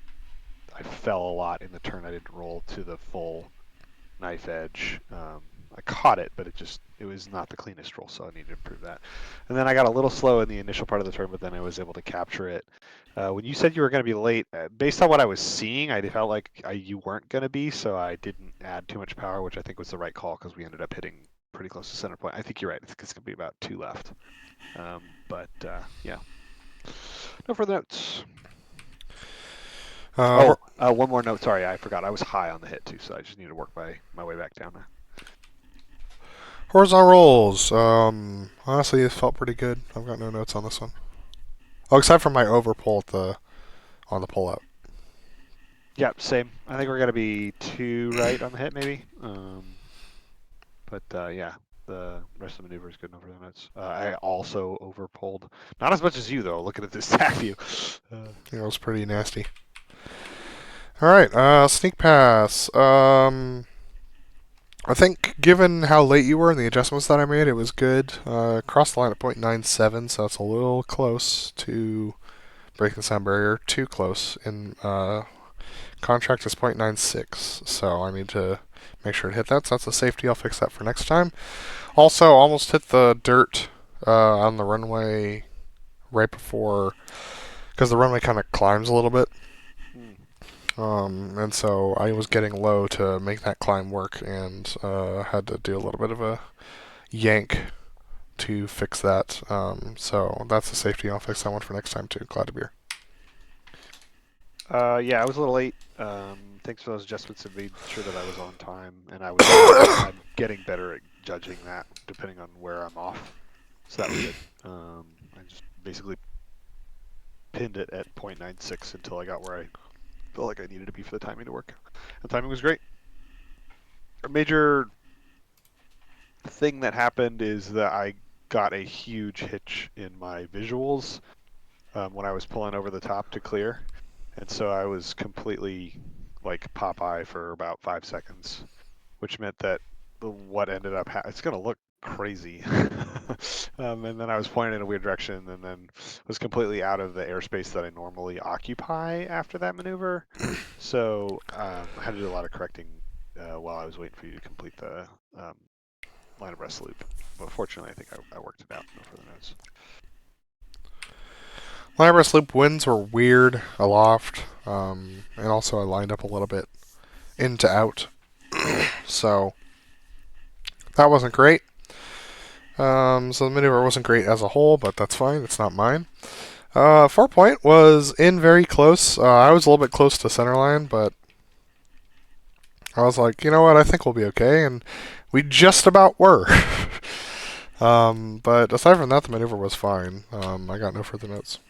I fell a lot in the turn. I didn't roll to the full knife edge. I caught it, but it was not the cleanest roll, so I need to improve that. And then I got a little slow in the initial part of the turn, but then I was able to capture it. When you said you were going to be late, based on what I was seeing, I felt like you weren't going to be, so I didn't add too much power, which I think was the right call because we ended up hitting pretty close to center point. I think you're right. I think it's going to be about 2 left. Yeah. No further notes. One more note. Sorry, I forgot. I was high on the hit too, so I just need to work my way back down there. Horizontal rolls. Honestly, it felt pretty good. I've got no notes on this one. Oh, except for my overpull on the pull out. Yeah, same. I think we're gonna be 2 right on the hit, maybe. Yeah, the rest of the maneuver is good over the notes. I also overpulled, not as much as you though. Looking at this stack view, It was pretty nasty. All right, sneak pass. I think given how late you were and the adjustments that I made, it was good. Crossed the line at 0.97, so that's a little close to breaking the sound barrier. Too close. In contract is 0.96, so I need to make sure to hit that. So that's a safety. I'll fix that for next time. Also, almost hit the dirt on the runway right before, because the runway kind of climbs a little bit. And so I was getting low to make that climb work, and had to do a little bit of a yank to fix that. So that's a safety. I'll fix that one for next time too. Glad to be here. Yeah, I was a little late. Thanks for those adjustments and made sure that I was on time, and I'm getting better at judging that depending on where I'm off. So that was good. I just basically pinned it at 0.96 until I got where I felt like I needed to be for the timing to work. The timing was great. A major thing that happened is that I got a huge hitch in my visuals when I was pulling over the top to clear. And so I was completely like Popeye for about 5 seconds, which meant that what ended up it's going to look crazy. And then I was pointing in a weird direction and then was completely out of the airspace that I normally occupy after that maneuver. So I had to do a lot of correcting while I was waiting for you to complete the line abreast loop. But fortunately, I think I worked it out. No further notes. Line abreast loop winds were weird aloft, and also I lined up a little bit in to out, so that wasn't great. So the maneuver wasn't great as a whole, but that's fine. It's not mine. 4-point was in very close. I was a little bit close to center line, but I was like, you know what? I think we'll be okay, and we just about were. But aside from that, the maneuver was fine. I got no further notes.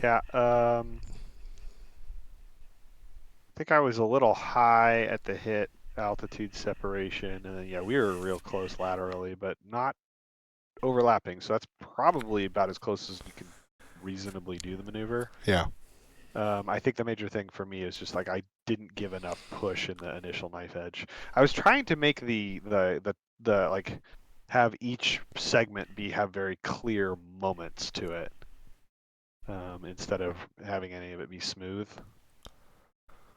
Yeah. I think I was a little high at the hit altitude separation, and then yeah, we were real close laterally, but not overlapping. So that's probably about as close as you can reasonably do the maneuver. Yeah. I think the major thing for me is just like I didn't give enough push in the initial knife edge. I was trying to make the like have each segment have very clear moments to it, instead of having any of it be smooth.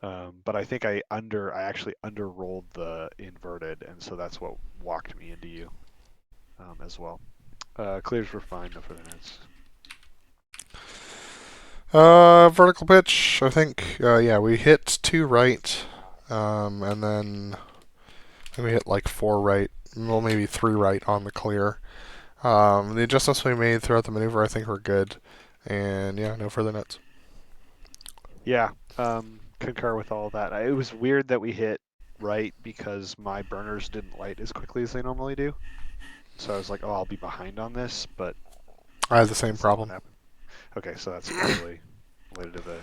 But I think I actually underrolled the inverted, and so that's what walked me into you, as well. Clears were fine, no further notes. Vertical pitch, I think, yeah, we hit 2 right, and then we hit like 4 right, well, maybe 3 right on the clear. The adjustments we made throughout the maneuver, I think, were good, and yeah, no further notes. Yeah, concur with all of that. It was weird that we hit right because my burners didn't light as quickly as they normally do. So I was like, oh, I'll be behind on this, but I had the same that's not what problem. happened. Okay, so that's probably related to the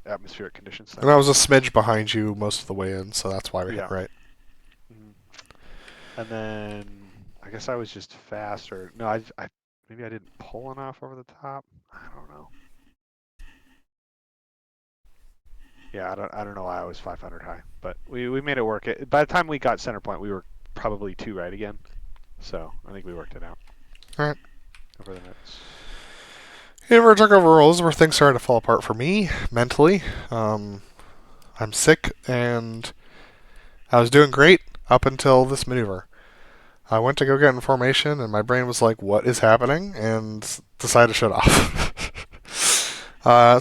atmospheric conditions then. And I was a smidge behind you most of the way in, so that's why we hit right. Mhm. And then I guess I was just faster. No, I maybe I didn't pull enough over the top. I don't know. Yeah, I don't know why I was 500 high, but we made it work. By the time we got center point, we were probably 2 right again. So I think we worked it out. All right. Over the notes. Inverter took over roles where things started to fall apart for me mentally. I'm sick, and I was doing great up until this maneuver. I went to go get information, and my brain was like, "What is happening?" and decided to shut off.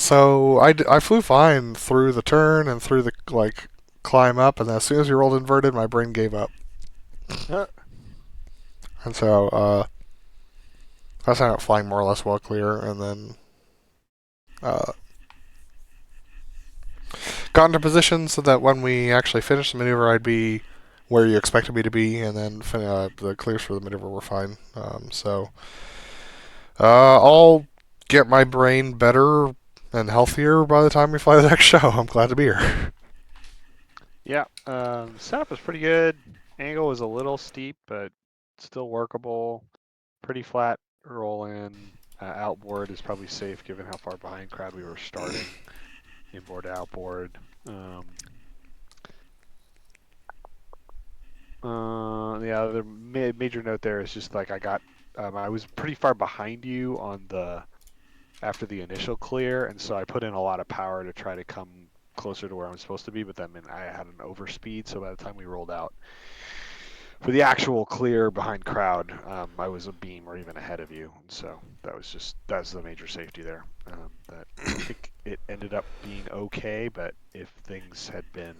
So I flew fine through the turn and through the climb up, and as soon as we rolled inverted, my brain gave up. And so I was ended up flying more or less well clear, and then got into position so that when we actually finished the maneuver, I'd be where you expected me to be, and then the clears for the maneuver were fine. So I'll get my brain better and healthier by the time we fly the next show. I'm glad to be here. Yeah, setup was pretty good. Angle was a little steep, but still workable. Pretty flat roll in. Outboard is probably safe given how far behind crowd we were starting. Inboard, outboard. The other major note there is just like I was pretty far behind you on after the initial clear, and so I put in a lot of power to try to come closer to where I'm supposed to be, but then I had an overspeed, so by the time we rolled out for the actual clear behind crowd, I was a beam or even ahead of you, and so that's the major safety there. That I think it ended up being okay, but if things had been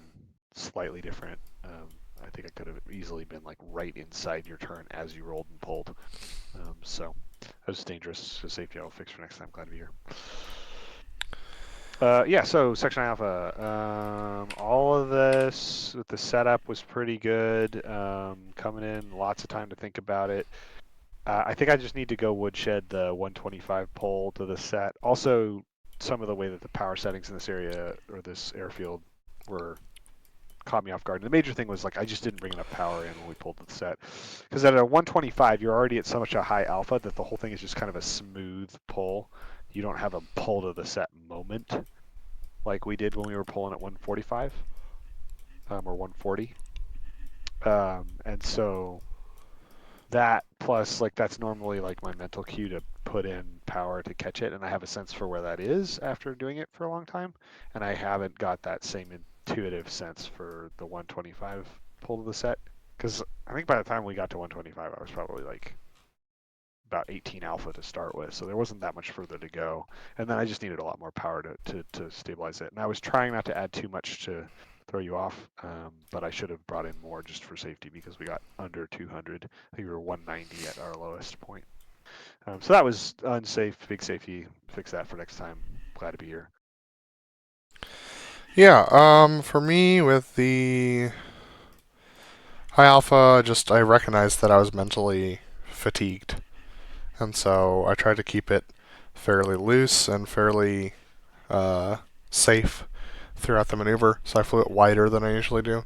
slightly different, I think I could have easily been like right inside your turn as you rolled and pulled. So that was dangerous. So safety I'll fix for next time. Glad to be here. Yeah, so Section I Alpha, all of this with the setup was pretty good. Coming in, lots of time to think about it. I think I just need to go woodshed the 125 pole to the set. Also, some of the way that the power settings in this area or this airfield were caught me off guard. And the major thing was like I just didn't bring enough power in when we pulled the set, because at a 125 you're already at so much a high alpha that the whole thing is just kind of a smooth pull. You don't have a pull to the set moment like we did when we were pulling at 145 or 140. And so that plus like that's normally like my mental cue to put in power to catch it, and I have a sense for where that is after doing it for a long time, and I haven't got that same intuitive sense for the 125 pull to the set Because I think by the time we got to 125, I was probably like about 18 alpha to start with, so there wasn't that much further to go. And then I just needed a lot more power to stabilize it. And I was trying not to add too much to throw you off, but I should have brought in more just for safety because we got under 200. I think we were 190 at our lowest point. So that was unsafe, big safety. Fix that for next time. Glad to be here. Yeah, for me, with the high alpha, I recognized that I was mentally fatigued. And so I tried to keep it fairly loose and fairly safe throughout the maneuver. So I flew it wider than I usually do.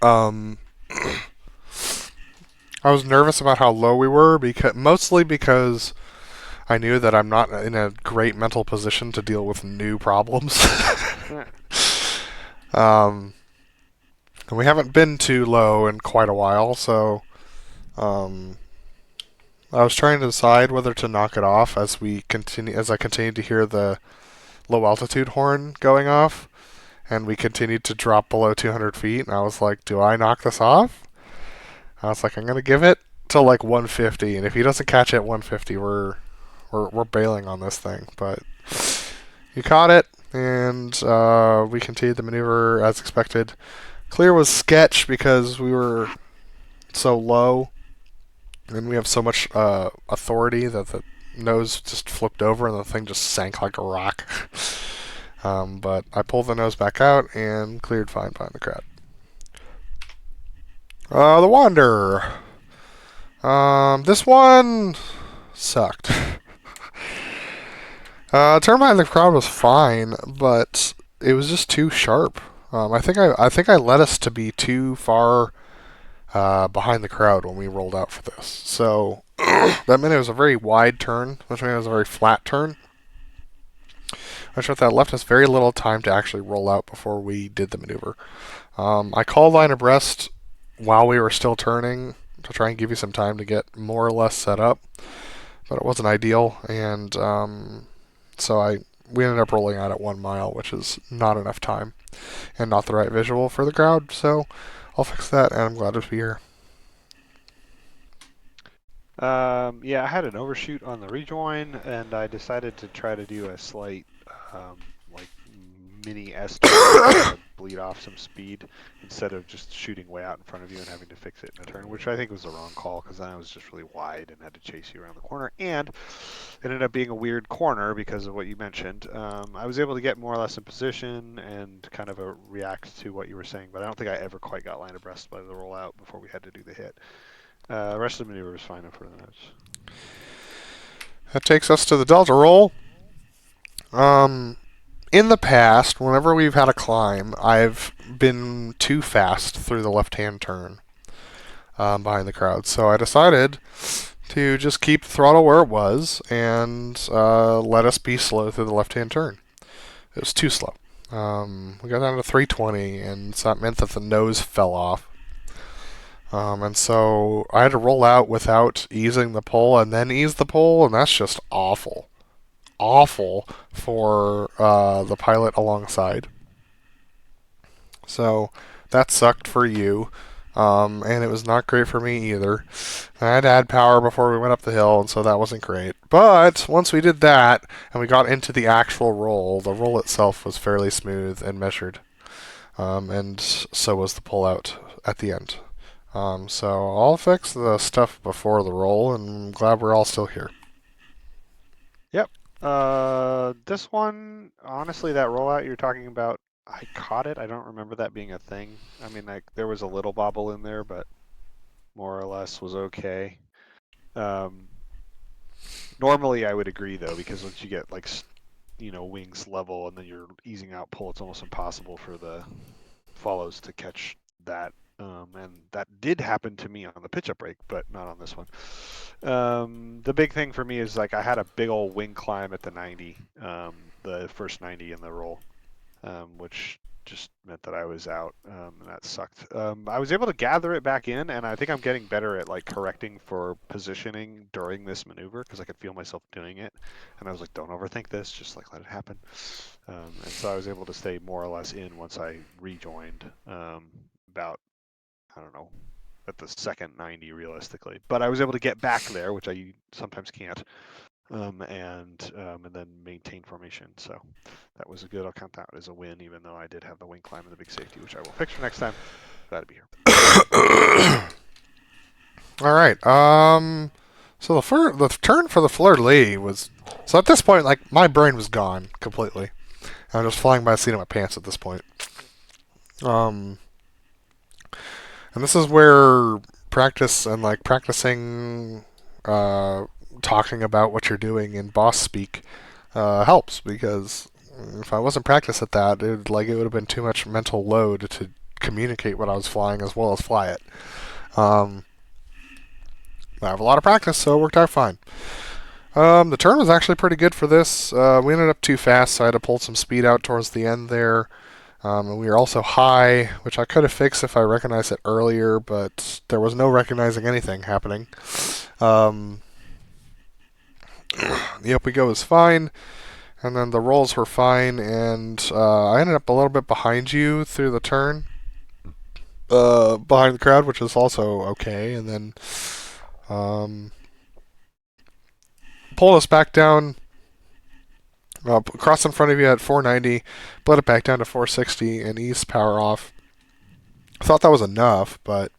I was nervous about how low we were, mostly because I knew that I'm not in a great mental position to deal with new problems. And we haven't been too low in quite a while, so I was trying to decide whether to knock it off as I continued to hear the low altitude horn going off, and we continued to drop below 200 feet. And I was like, do I knock this off? I was like, I'm gonna give it to like 150, and if he doesn't catch it at 150, we're bailing on this thing. But he caught it, and we continued the maneuver as expected. Clear was sketch because we were so low, and we have so much authority that the nose just flipped over and the thing just sank like a rock. But I pulled the nose back out and cleared fine behind the crowd. The Wanderer. This one sucked. Turn behind the crowd was fine, but it was just too sharp. I think I led us to be too far behind the crowd when we rolled out for this. So that meant it was a very wide turn, which meant it was a very flat turn. Which meant that left us very little time to actually roll out before we did the maneuver. I called line abreast while we were still turning to try and give you some time to get more or less set up, but it wasn't ideal, and we ended up rolling out at 1 mile, which is not enough time and not the right visual for the crowd. So I'll fix that, and I'm glad to be here. Yeah, I had an overshoot on the rejoin, and I decided to try to do a slight, like mini S to bleed off some speed instead of just shooting way out in front of you and having to fix it in a turn, which I think was the wrong call because then I was just really wide and had to chase you around the corner, and it ended up being a weird corner because of what you mentioned. I was able to get more or less in position and kind of react to what you were saying, but I don't think I ever quite got line abreast by the rollout before we had to do the hit. The rest of the maneuver was fine for the notes. That takes us to the Delta roll. In the past, whenever we've had a climb, I've been too fast through the left-hand turn behind the crowd. So I decided to just keep the throttle where it was and let us be slow through the left-hand turn. It was too slow. We got down to 320, and so that meant that the nose fell off. And so I had to roll out without easing the pull and then ease the pull, and that's just awful. Awful for the pilot alongside. So that sucked for you, and it was not great for me either. I had to add power before we went up the hill, and so that wasn't great. But once we did that, and we got into the actual roll, the roll itself was fairly smooth and measured. And so was the pullout at the end. So I'll fix the stuff before the roll, and I'm glad we're all still here. Yep. This one, honestly, that rollout you're talking about, I caught it. I don't remember that being a thing. I mean, like there was a little bobble in there, but more or less was okay. Normally, I would agree though, because once you get like, wings level and then you're easing out pull, it's almost impossible for the follows to catch that. And that did happen to me on the pitch up break, but not on this one. The big thing for me is like I had a big old wing climb at the 90, the first 90 in the roll, which just meant that I was out, and that sucked. I was able to gather it back in, and I think I'm getting better at like correcting for positioning during this maneuver because I could feel myself doing it, and I was like, don't overthink this, just like let it happen. And so I was able to stay more or less in once I rejoined about I don't know, at the second 90 realistically. But I was able to get back there, which I sometimes can't, and then maintain formation. So that was a good. I'll count that as a win, even though I did have the wing climb and the big safety, which I will fix for next time. Glad to be here. All right. So the turn for the fleur-de-lis was. So at this point, like, my brain was gone completely. I'm just flying by the seat of my pants at this point. And this is where practice and like practicing, talking about what you're doing in boss speak, helps, because if I wasn't practiced at that, it would have been too much mental load to communicate what I was flying as well as fly it. I have a lot of practice, so it worked out fine. The turn was actually pretty good for this. We ended up too fast, so I had to pull some speed out towards the end there. And we were also high, which I could have fixed if I recognized it earlier, but there was no recognizing anything happening. The up we go was fine, and then the rolls were fine, and I ended up a little bit behind you through the turn, behind the crowd, which is also okay, and then pulled us back down. Crossed in front of you at 490, bled it back down to 460, and eased power off. I thought that was enough, but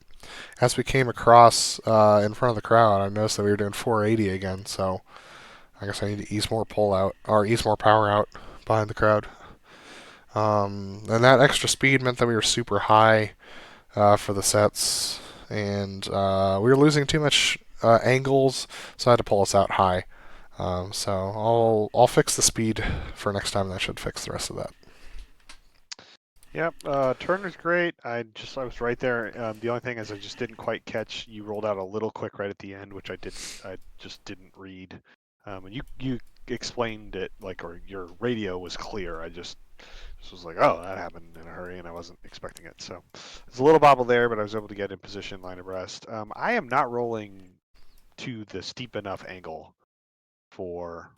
as we came across in front of the crowd, I noticed that we were doing 480 again, so I guess I need to ease more pull out, or ease more power out behind the crowd. And that extra speed meant that we were super high for the sets, and we were losing too much angles, so I had to pull us out high. So I'll fix the speed for next time, and that should fix the rest of that. Yep, turn was great. I was right there. The only thing is I just didn't quite catch. You rolled out a little quick right at the end, which I just didn't read. And you explained it or your radio was clear. I just was like, oh, that happened in a hurry, and I wasn't expecting it. So there's a little bobble there, but I was able to get in position, line abreast. I am not rolling to the steep enough angle for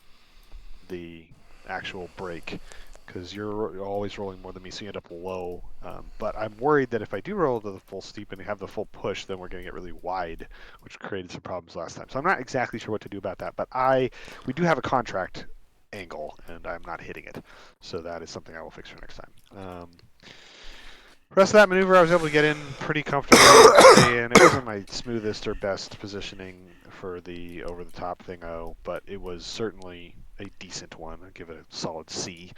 the actual break, because you're always rolling more than me, so you end up low. But I'm worried that if I do roll to the full steep and have the full push, then we're going to get really wide, which created some problems last time. So I'm not exactly sure what to do about that, but we do have a contract angle, and I'm not hitting it. So that is something I will fix for next time. Rest of that maneuver, I was able to get in pretty comfortably, and it wasn't my smoothest or best positioning for the over-the-top thing-o, but it was certainly a decent one. I'd give it a solid C.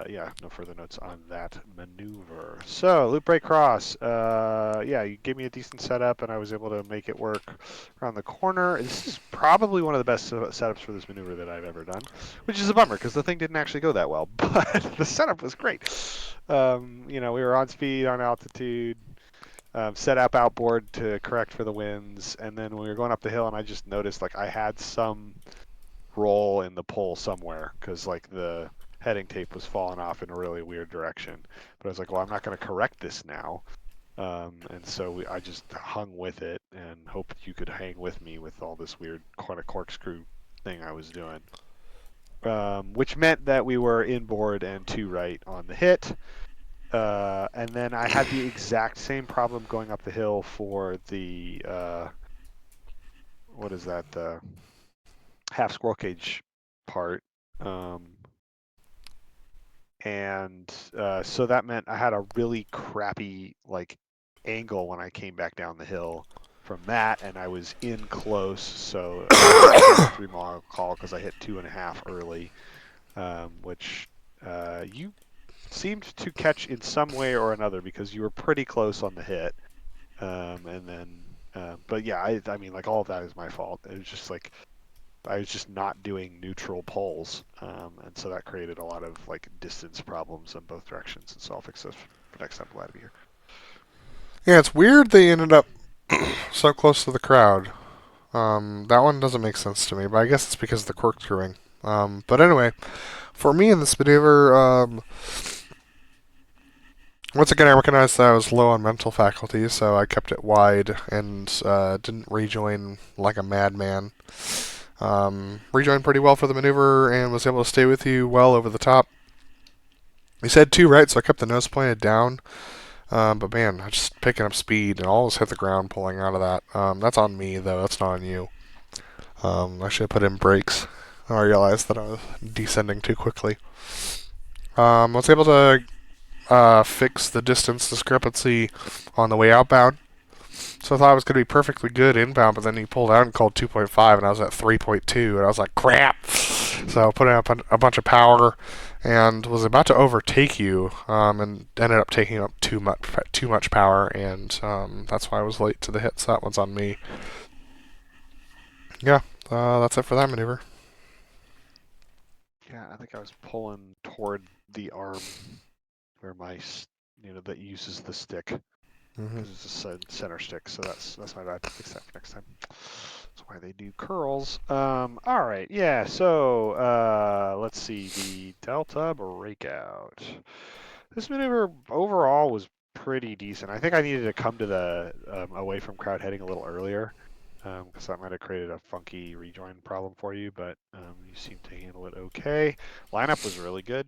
Yeah, no further notes on that maneuver. So, loop break cross. Yeah, you gave me a decent setup, and I was able to make it work around the corner. This is probably one of the best setups for this maneuver that I've ever done, which is a bummer because the thing didn't actually go that well, but the setup was great. We were on speed, on altitude, set up outboard to correct for the winds, and then when we were going up the hill, and I just noticed I had some roll in the pull somewhere because the heading tape was falling off in a really weird direction. But I was like, well, I'm not going to correct this now. And so I just hung with it and hoped you could hang with me with all this weird kind of corkscrew thing I was doing. Which meant that we were inboard and 2 right on the hit. And then I had the exact same problem going up the hill for the, what is that, the half squirrel cage part. So that meant I had a really crappy angle when I came back down the hill from that, and I was in close, so I had a 3 mile call because I hit 2.5 early, which you seemed to catch in some way or another because you were pretty close on the hit. But yeah, I mean, all of that is my fault. It was just I was just not doing neutral poles, and so that created a lot of distance problems in both directions. And so I'll fix this for next time. Glad to be here. Yeah, it's weird they ended up so close to the crowd. That one doesn't make sense to me, but I guess it's because of the corkscrewing. But anyway, for me in this maneuver, once again, I recognized that I was low on mental faculty, so I kept it wide and didn't rejoin like a madman. Rejoined pretty well for the maneuver and was able to stay with you well over the top. We said 2 right, so I kept the nose pointed down. But man, I just picking up speed and almost hit the ground pulling out of that. That's on me though. That's not on you. I should have put in brakes. I realized that I was descending too quickly. I was able to fix the distance discrepancy on the way outbound. So I thought it was going to be perfectly good inbound, but then he pulled out and called 2.5, and I was at 3.2, and I was like, crap! So I put up a bunch of power and was about to overtake you, and ended up taking up too much power, and that's why I was late to the hit, so that one's on me. Yeah, that's it for that maneuver. Yeah, I think I was pulling toward the arm where my, that uses the stick. Because it's a center stick, so that's my bad. Fix that for next time. That's why they do curls. All right, yeah. So let's see the Delta breakout. This maneuver overall was pretty decent. I think I needed to come to the away from crowd heading a little earlier, because that might have created a funky rejoin problem for you. But you seem to handle it okay. Lineup was really good.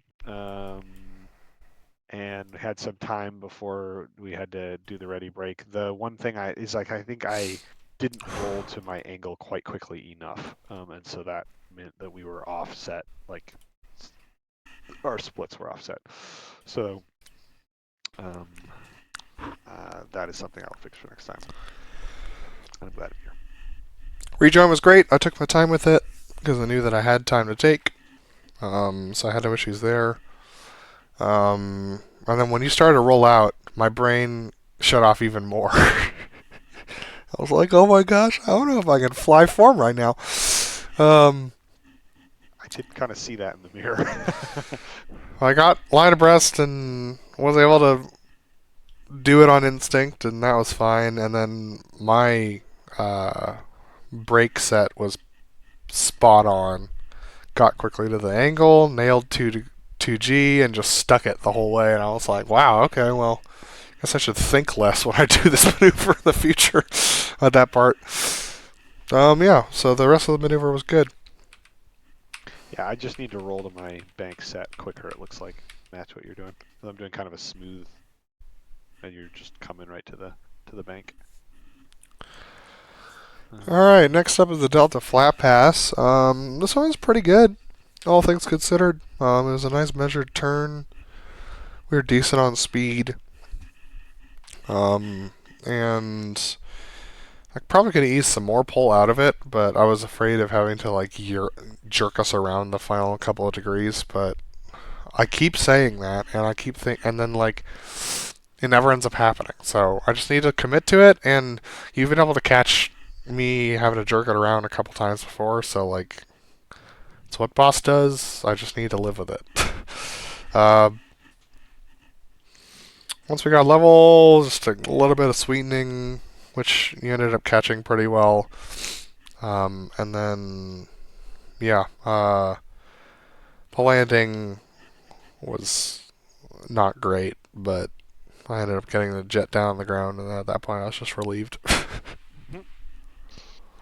And had some time before we had to do the ready break. The one thing I think I didn't roll to my angle quite quickly enough, and so that meant that we were offset, like our splits were offset. So that is something I'll fix for next time. I'm glad I'm here. Rejoin was great. I took my time with it because I knew that I had time to take. So I had no issues there. And then when you started to roll out, my brain shut off even more. I was like, oh my gosh, I don't know if I can fly form right now. I did kind of see that in the mirror. I got line abreast and was able to do it on instinct, and that was fine. And then my brake set was spot on. Got quickly to the angle, nailed 2G, and just stuck it the whole way. And I was like, wow, okay, well, I guess I should think less when I do this maneuver in the future at that part. Yeah, so the rest of the maneuver was good. Yeah, I just need to roll to my bank set quicker, it looks like. Match what you're doing. I'm doing kind of a smooth, and you're just coming right to the bank. Alright, next up is the Delta Flat Pass. This one's pretty good, all things considered. It was a nice measured turn. We were decent on speed. And I probably could have eased some more pull out of it, but I was afraid of having to like jerk us around the final couple of degrees. But I keep saying that, and I keep and then like it never ends up happening. So I just need to commit to it, and you've been able to catch me having to jerk it around a couple times before. So like, it's what boss does. I just need to live with it. Once we got level, just a little bit of sweetening, which you ended up catching pretty well. And then, yeah, the landing was not great, but I ended up getting the jet down on the ground, and at that point I was just relieved.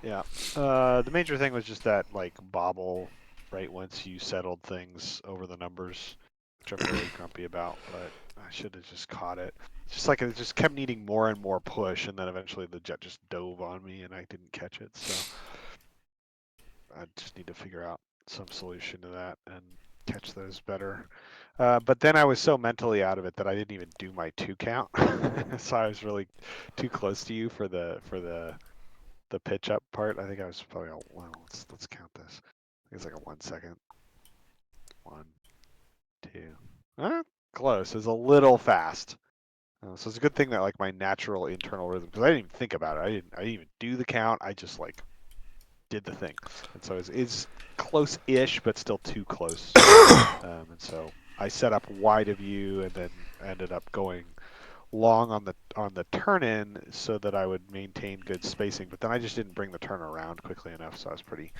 Yeah. The major thing was just that, like, bobble right once you settled things over the numbers, which I'm really grumpy about, but I should have just caught it. It's just like it just kept needing more and more push, and then eventually the jet just dove on me, and I didn't catch it, so I just need to figure out some solution to that and catch those better. But then I was so mentally out of it that I didn't even do my 2 count, so I was really too close to you for the pitch up part. I think I was probably well, let's count this. I think it's like a 1 second. 1, 2. Close. It's a little fast. So it's a good thing that like my natural internal rhythm, because I didn't even think about it. I didn't even do the count. I just like did the thing, and so it's close-ish, but still too close. And so I set up wide of you, and then ended up going long on the turn in so that I would maintain good spacing, but then I just didn't bring the turn around quickly enough, so I was pretty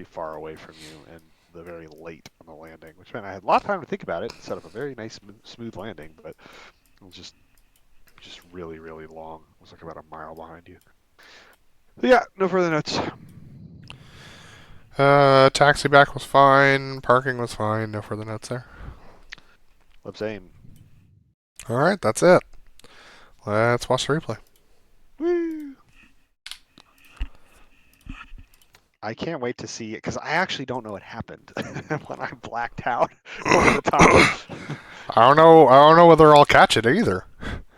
far away from you and the very late on the landing, which meant I had a lot of time to think about it and set up a very nice smooth landing, but it was just really long. It was like about a mile behind you. But yeah, no further notes. Taxi back was fine, parking was fine, no further notes there. Let's aim. Alright, that's it. Let's watch the replay. Woo! I can't wait to see it because I actually don't know what happened when I blacked out over the top. I don't know. I don't know whether I'll catch it either.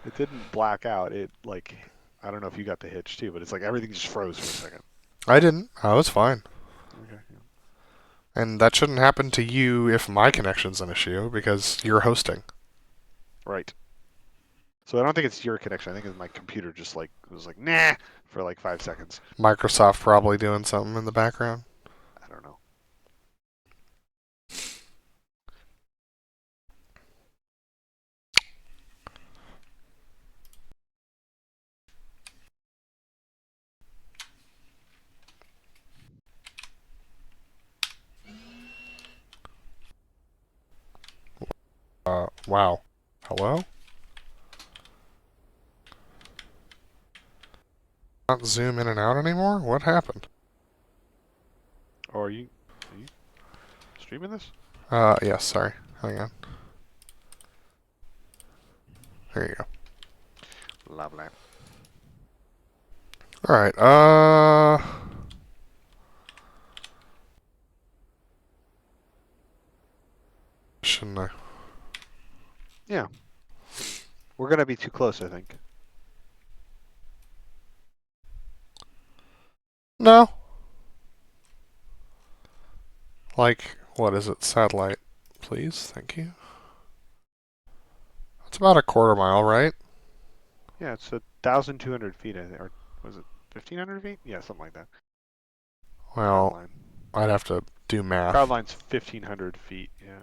It didn't black out. It like I don't know if you got the hitch too, but it's like everything just froze for a second. I didn't. I was fine. Okay. Yeah. And that shouldn't happen to you if my connection's an issue because you're hosting. Right. So I don't think it's your connection. I think it's my computer just like was like nah for like 5 seconds. Microsoft probably doing something in the background. I don't know. Wow. Hello? Not zoom in and out anymore? What happened? Oh, are you streaming this? Yes, sorry. Hang on. There you go. Lovely. Alright, shouldn't I? Yeah. We're gonna be too close, I think. No. Like, what is it? Satellite, please. Thank you. It's about a quarter mile, right? Yeah, it's 1,200 feet, I think, or was it 1,500 feet? Yeah, something like that. Well, Crowd line. I'd have to do math. Crowd line's 1,500 feet. Yeah.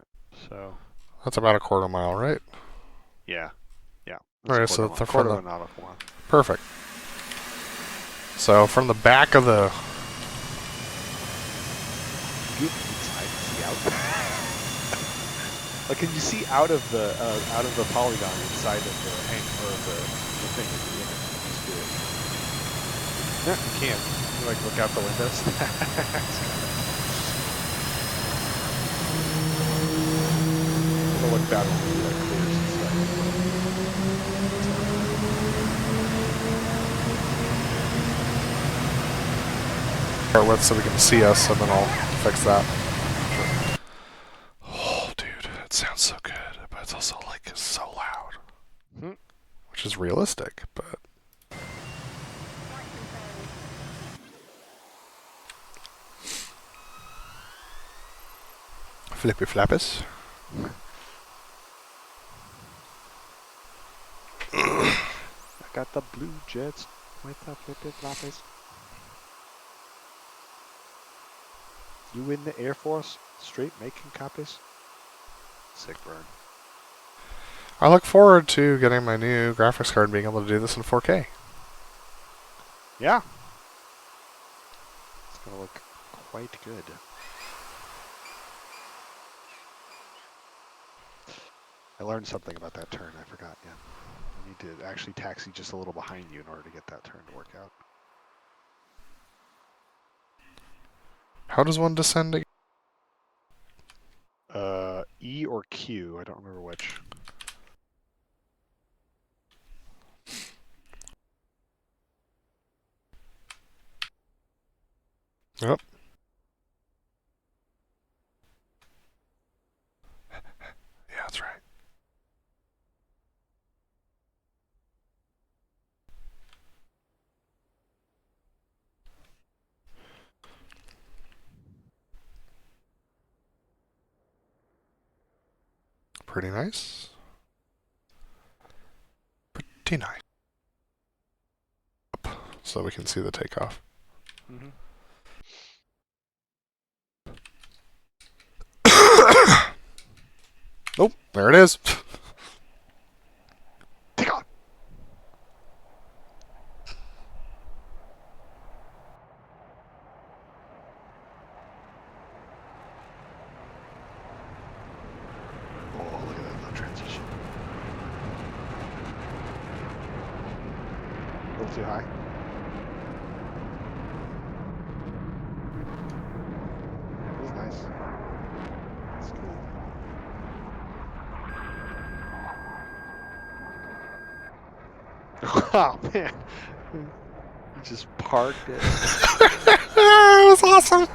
So. That's about a quarter mile, right? Yeah. Yeah. Alright, so a from quarter the of a nautical mile. perfect. So from the back of the Get inside and see out. Like, can you see out of the polygon inside of the hang or the thing? Yeah, you can't. You like look out the windows. It'll look bad when we like clears and start with so we can see us, and then I'll fix that. Oh, dude, it sounds so good, but it's also like so loud, which is realistic, but. Flippy flappers. I got the blue jets with the flippy floppers. You in the Air Force, straight making copies. Sick burn. I look forward to getting my new graphics card and being able to do this in 4K. Yeah. It's gonna look quite good. I learned something about that turn. I forgot. Yeah. You need to actually taxi just a little behind you in order to get that turn to work out. How does one descend again? E or Q. I don't remember which. Yep. Yeah, that's right. Pretty nice. Pretty nice. Up, so we can see the takeoff. Mm-hmm. Oh, there it is. Take off. Oh, look at that low transition. A little too high. It was nice. It's cool. Oh man, you just parked it. It was awesome.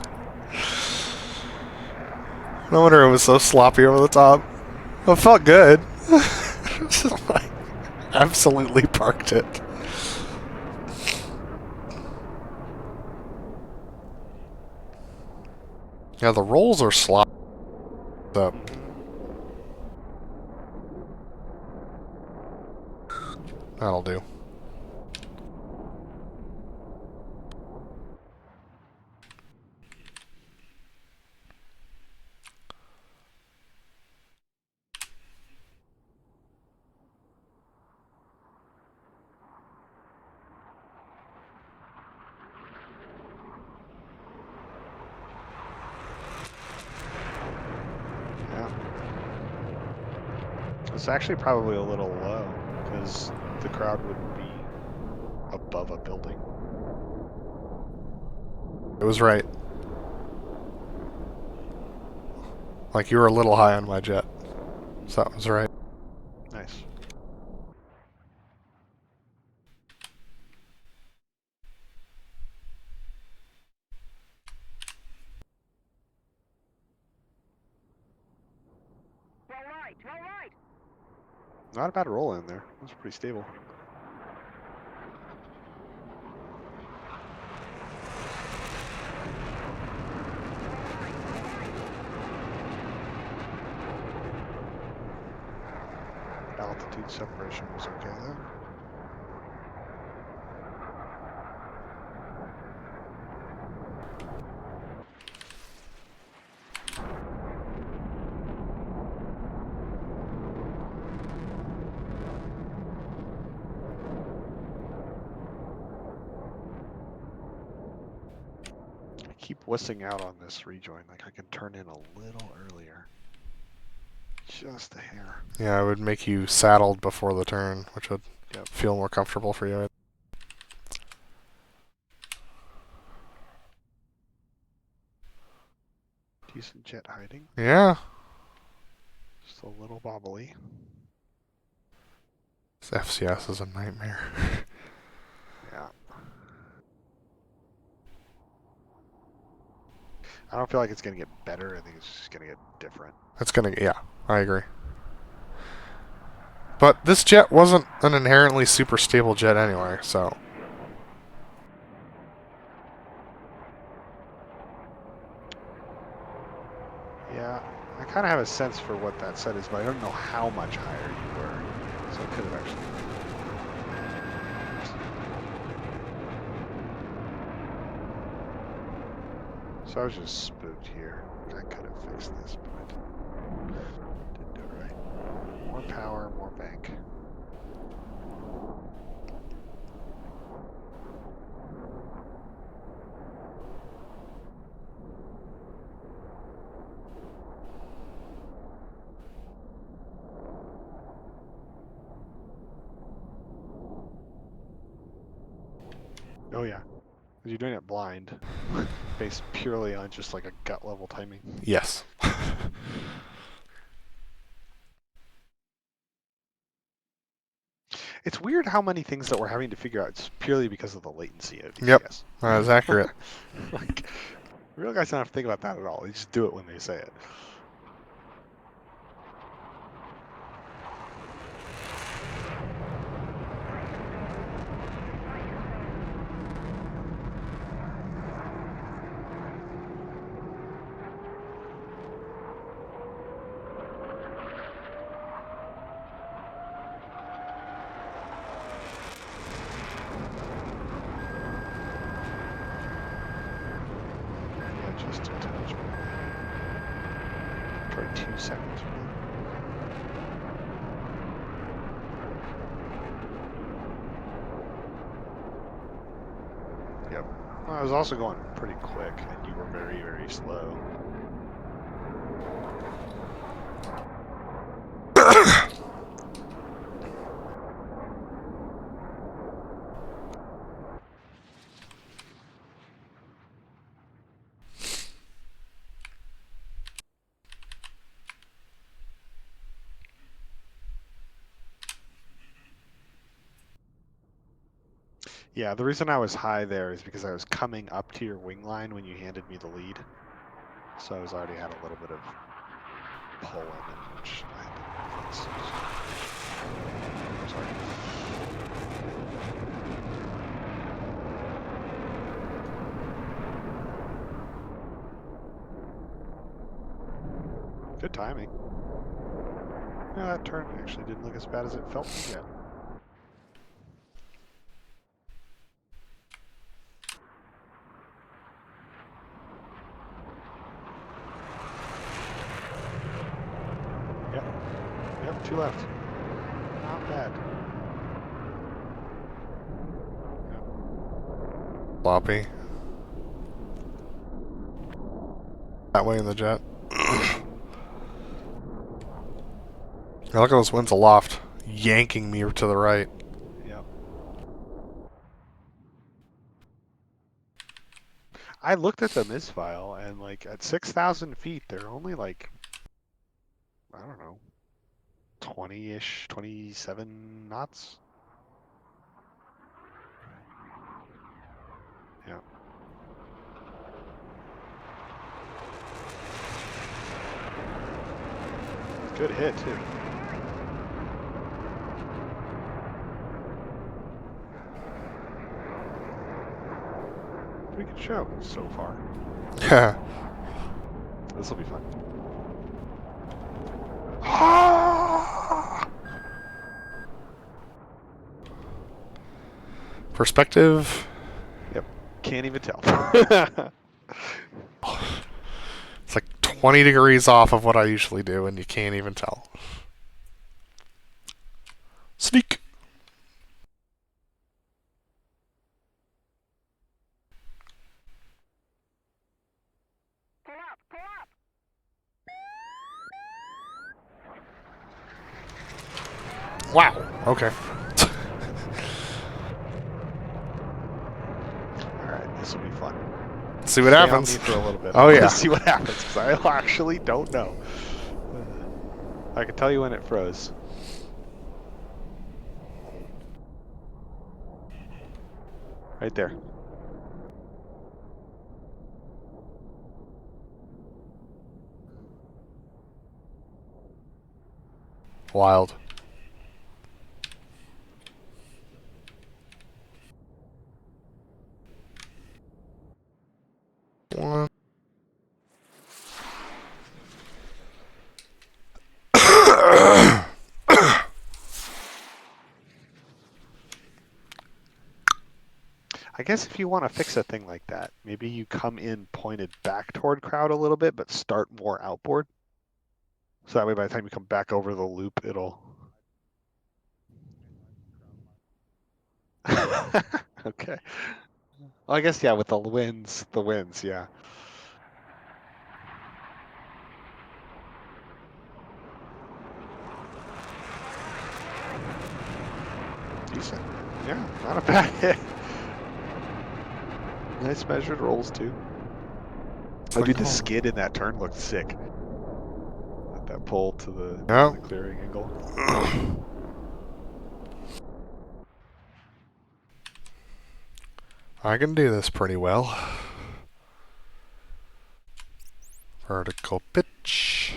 No wonder it was so sloppy over the top. It felt good. Like, absolutely parked it. Yeah, the rolls are sloppy up. That'll do. Yeah. It's actually probably a little low because the crowd wouldn't be above a building. It was right. Like, you were a little high on my jet. So that was right. Nice. All right. Not a bad roll in there. It was pretty stable. Altitude separation was okay though. I keep wussing out on this rejoin. Like I can turn in a little earlier. Just a hair. Yeah, it would make you saddled before the turn, which would Yep. feel more comfortable for you. Decent jet hiding. Yeah. Just a little bobbly. This FCS is a nightmare. Yeah. I don't feel like it's gonna get better. I think it's just gonna get different. It's gonna, yeah, I agree. But this jet wasn't an inherently super stable jet anyway, so. Yeah, I kind of have a sense for what that set is, but I don't know how much higher you were. So it could have actually. So I was just spooked here. I could have fixed this, but didn't do it right. More power, more bank. Oh yeah, 'cause you're doing it blind, based purely on just like a gut level timing. Yes. It's weird how many things that we're having to figure out just purely because of the latency of DCS. Yep, that is accurate. Like, real guys don't have to think about that at all. They just do it when they say it. Yeah, just a touch more. Try 2 seconds. Yep. Well, I was also going pretty quick, and you were very, very slow. Yeah, the reason I was high there is because I was coming up to your wing line when you handed me the lead. So I was already had a little bit of pull in it, which I didn't fix. Sorry. Good timing. Yeah, that turn actually didn't look as bad as it felt to get. Yep, 2 left. Not bad. Yep. Floppy. That way in the jet. Now look at those winds aloft, yanking me to the right. Yep. I looked at the misfile, and like at 6,000 feet, they're only like, I don't know, 20-ish, 27 knots. Yeah. Good hit, too. Pretty good show so far. Yeah. This will be fun. Perspective. Yep. Can't even tell. It's like 20 degrees off of what I usually do, and you can't even tell. Sneak. Pull up, pull up. Wow. Okay. Alright, this will be fun. See what Stay happens. on me for a little bit. Oh, yeah. See what happens, because I actually don't know. I can tell you when it froze. Right there. Wild. One. I guess if you want to fix a thing like that, maybe you come in pointed back toward crowd a little bit, but start more outboard. So that way by the time you come back over the loop, it'll... Okay. Well, I guess, yeah, with the winds, yeah. Decent. Yeah, not a bad hit. Nice measured rolls, too. Oh, dude, the skid in that turn looked sick. That pull to the clearing angle. I can do this pretty well. Vertical pitch.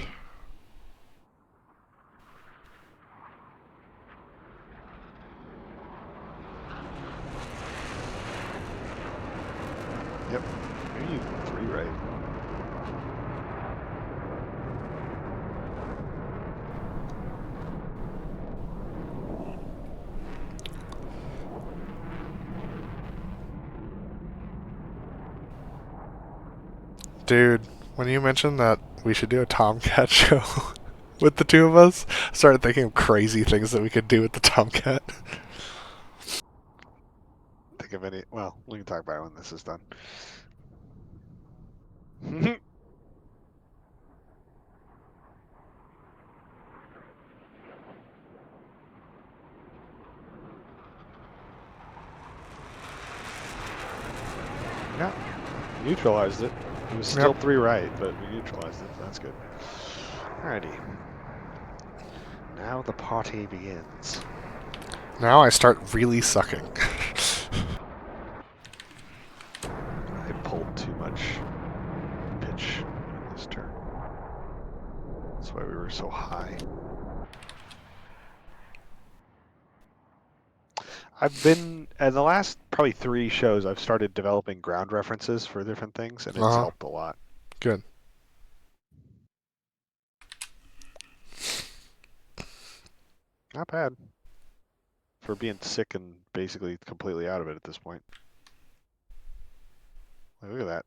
Yep. Maybe 3 right. Dude, when you mentioned that we should do a Tomcat show with the two of us, I started thinking of crazy things that we could do with the Tomcat. Think of any... Well, we can talk about it when this is done. Yeah. Neutralized it. It was still 3 right, but we neutralized it. So that's good. Alrighty. Now the party begins. Now I start really sucking. That's why we were so high. I've been, in the last probably 3 shows, I've started developing ground references for different things, and it's helped a lot. Good. Not bad. For being sick and basically completely out of it at this point. Look at that.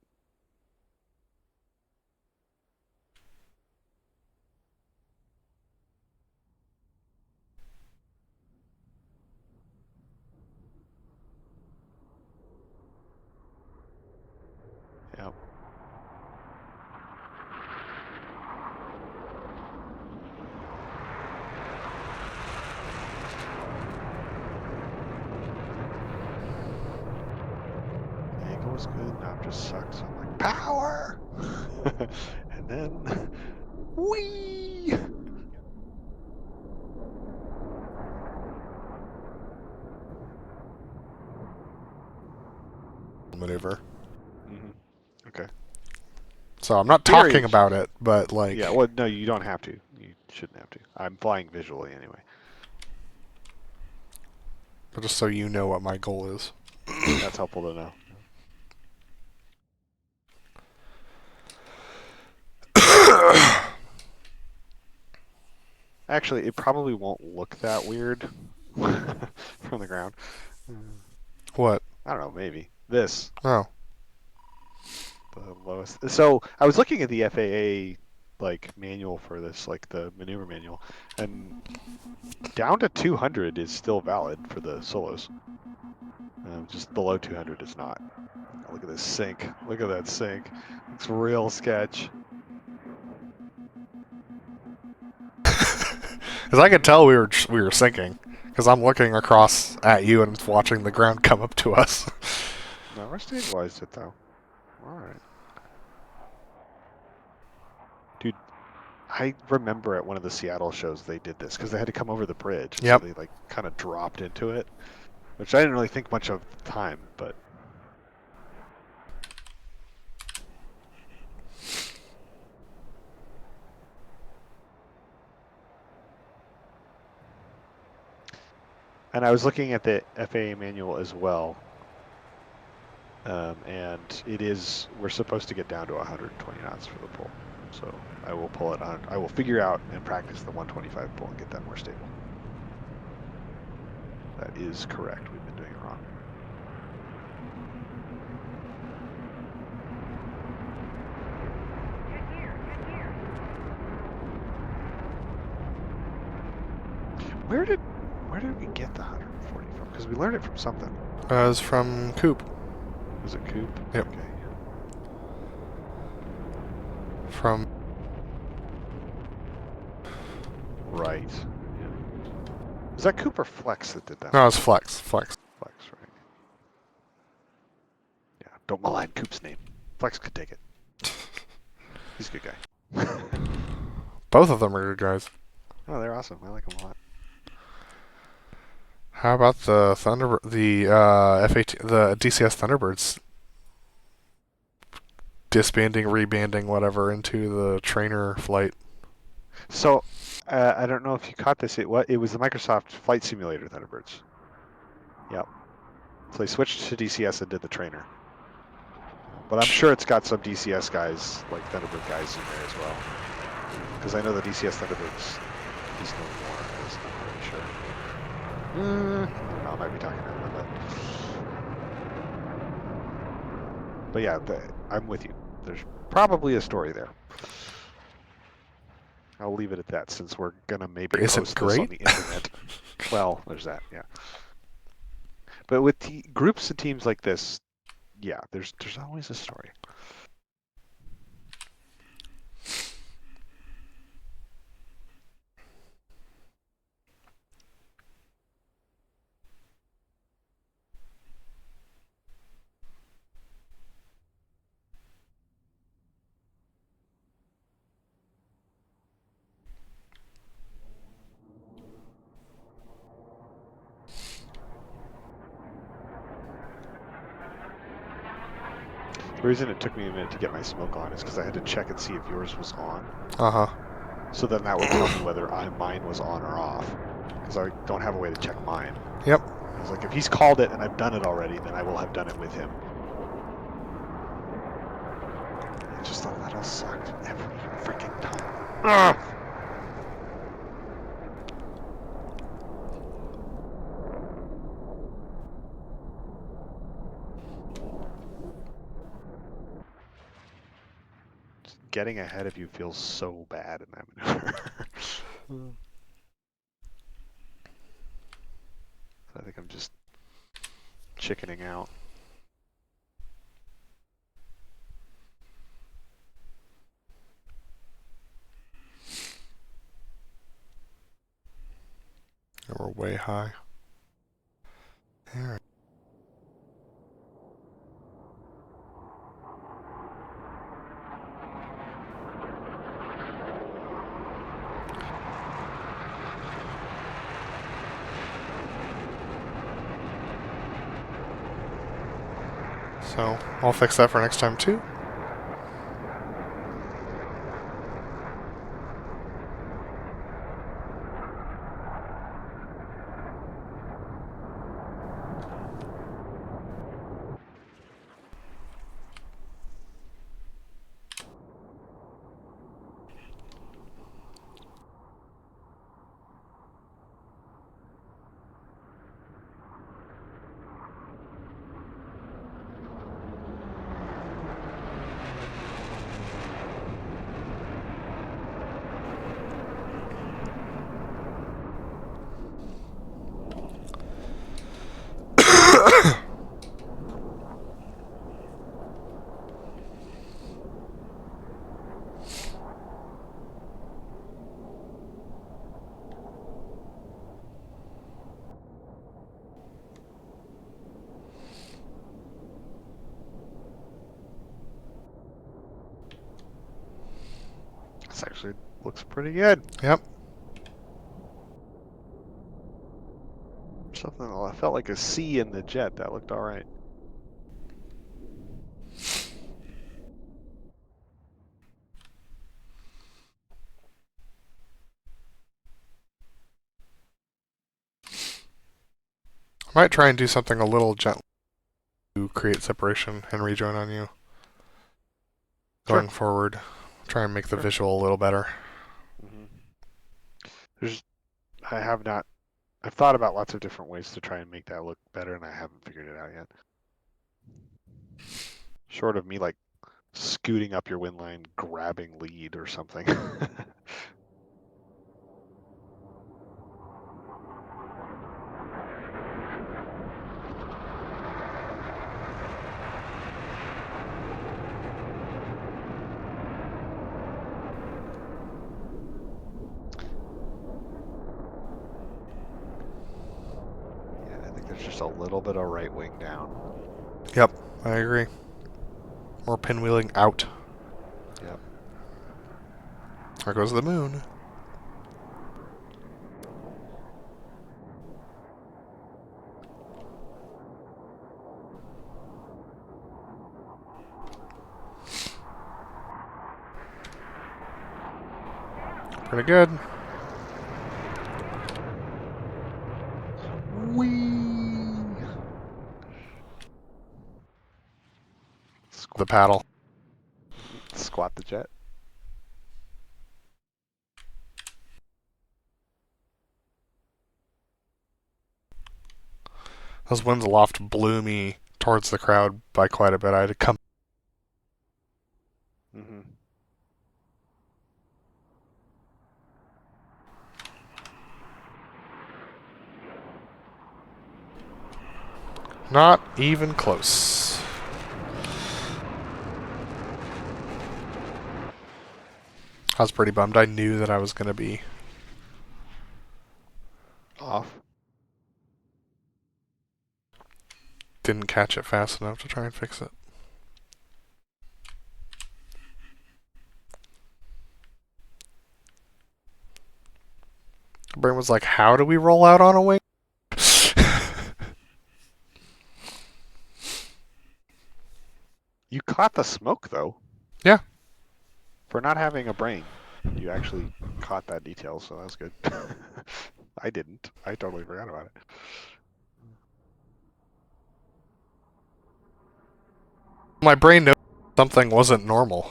Yep. Angle was good, now it just sucks. I'm like, power! And then, whee! Maneuver. Okay. So I'm not talking about it, but like. Yeah, well, no, you don't have to. You shouldn't have to. I'm flying visually anyway. But just so you know what my goal is. That's helpful to know. Actually, it probably won't look that weird from the ground. What? I don't know, maybe. This. Oh. The lowest. So I was looking at the FAA like manual for this, like the maneuver manual, and down to 200 is still valid for the solos. Just below 200 is not. Oh, look at this sink. Look at that sink. It's real sketch. Because I could tell we were sinking. Because I'm looking across at you and watching the ground come up to us. No, we're stabilized it though. All right. Dude, I remember at one of the Seattle shows they did this because they had to come over the bridge. Yep. So they like kind of dropped into it, which I didn't really think much of at the time, but. And I was looking at the FAA manual as well. And we're supposed to get down to 120 knots for the pull. So I will pull it on, I will figure out and practice the 125 pull and get that more stable. That is correct. We've been doing it wrong. Where did we get the 140 from? Because we learned it from something. It was from Coop. Was it Coop? Yep. Okay. From. Right. Yeah. Was that Coop or Flex that did that? No, it was Flex. Flex. Flex, right. Yeah, don't malign Coop's name. Flex could take it. He's a good guy. Both of them are good guys. Oh, they're awesome. I like them a lot. How about the the DCS Thunderbirds disbanding, rebanding, whatever, into the trainer flight? So, I don't know if you caught this. It was the Microsoft Flight Simulator Thunderbirds. Yep. So they switched to DCS and did the trainer. But I'm sure it's got some DCS guys, like Thunderbird guys in there as well. Because I know the DCS Thunderbirds is no more. I'm not really sure. I don't know, I might be talking about that. But yeah, I'm with you. There's probably a story there. I'll leave it at that since we're gonna maybe Is it post this on great? the internet. Well, there's that, yeah. But with groups and teams like this, yeah, there's always a story. The reason it took me a minute to get my smoke on is because I had to check and see if yours was on. Uh-huh. So then that would tell me whether mine was on or off, because I don't have a way to check mine. Yep. I was like, if he's called it and I've done it already, then I will have done it with him. I just thought that all sucked every freaking time. Ugh! Just getting ahead of you feels so bad in that maneuver. I think I'm just chickening out. We're way high. Here. So I'll fix that for next time too. This actually looks pretty good. Yep. Something I felt like a C in the jet. That looked all right. Might try and do something a little gentle to create separation and rejoin on you. Going forward. Try and make the visual a little better. There's, I have not. I've thought about lots of different ways to try and make that look better, and I haven't figured it out yet. Short of me like scooting up your wind line, grabbing lead or something. Yeah, I think there's just a little bit of right wing down. Yep, I agree. More pinwheeling out. Yep. There goes the moon. Pretty good. Whee! The paddle. Squat the jet. Those winds aloft blew me towards the crowd by quite a bit. I had to come. Mm-hmm. Not even close. I was pretty bummed. I knew that I was going to be Off. didn't catch it fast enough to try and fix it. Brain was like, how do we roll out on a wing? You caught the smoke though. Yeah. For not having a brain. You actually caught that detail, so that was good. I didn't. I totally forgot about it. My brain knows something wasn't normal.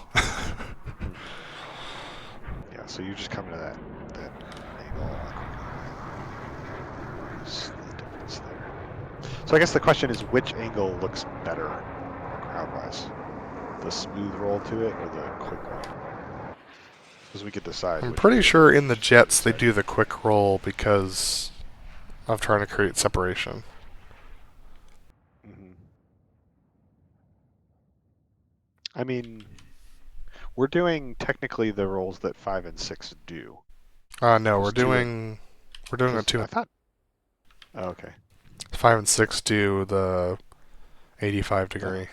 Yeah, so you just come to that angle a lot quicker. See the difference there. So I guess the question is, which angle looks better crowd-wise? The smooth roll to it or the quick one? Because we could decide. I'm which pretty way sure in the which jets they side. do the quick roll because of trying to create separation. Mhm. I mean, we're doing technically the rolls that 5 and 6 do. No, we're Just two doing a Because two. I thought. Oh, okay. 5 and 6 do the 85 Oh, degree.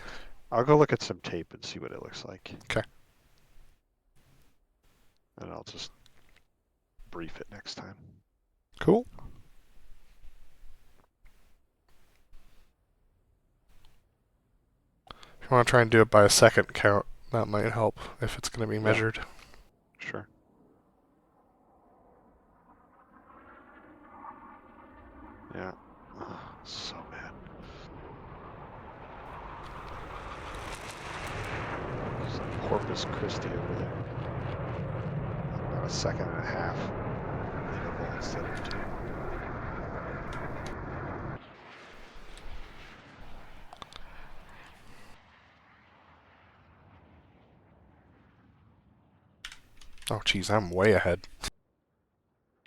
I'll go look at some tape and see what it looks like. Okay. And I'll just brief it next time. Cool. If you want to try and do it by a second count, that might help if it's going to be measured. Sure. Yeah. Oh, so bad. It's like Corpus Christi over there. About a second and a half. Believable instead of 2. Oh, geez, I'm way ahead.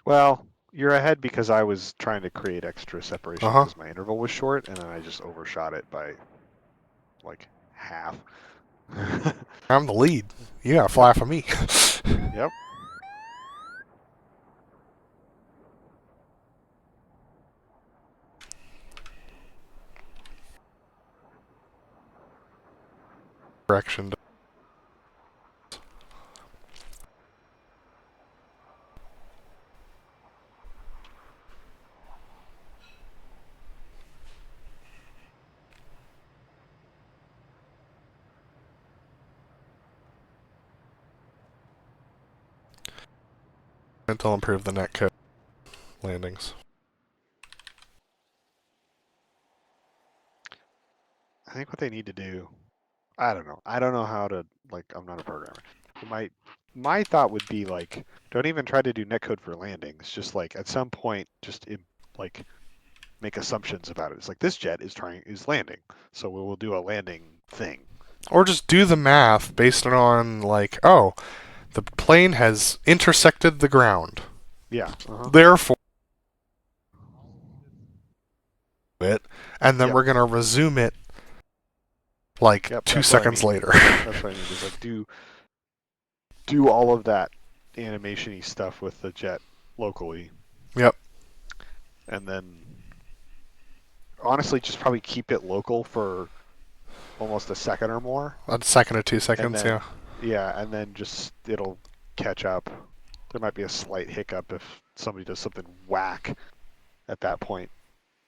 Well, you're ahead because I was trying to create extra separation Uh-huh. because my interval was short, and then I just overshot it by like half. I'm the lead. You gotta fly for me. Yep. Correction. Until improve the net code landings. I think what they need to do, I don't know. I don't know how to, like, I'm not a programmer. My thought would be like, don't even try to do netcode for landings. Just like at some point, just like make assumptions about it. It's like this jet is landing, so we will do a landing thing. Or just do the math based on, like, oh, the plane has intersected the ground. Yeah. Therefore, it, and then Yep. we're going to resume it like Yep. 2 That's what I seconds mean. later. That's what I mean. Is like do all of that animation-y stuff with the jet locally. Yep. And then honestly just probably keep it local for almost a second or more. A second or 2 And seconds, then, yeah. yeah, and then just it'll catch up. There might be a slight hiccup if somebody does something whack at that point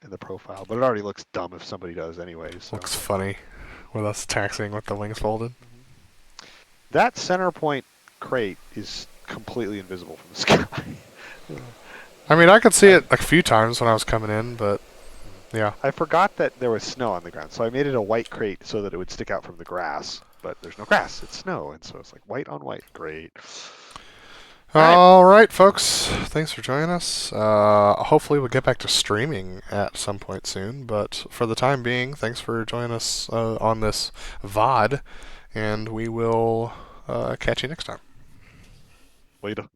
in the profile, but it already looks dumb if somebody does anyway. So Looks funny with us taxiing with the wings folded. that center point crate is completely invisible from the sky. I mean, I could see it a few times when I was coming in, but yeah. I forgot that there was snow on the ground, so I made it a white crate so that it would stick out from the grass. But there's no grass; it's snow, and so it's like white on white. Great. All right, folks. Thanks for joining us. Hopefully, we'll get back to streaming at some point soon. But for the time being, thanks for joining us on this VOD, and we will catch you next time. Later.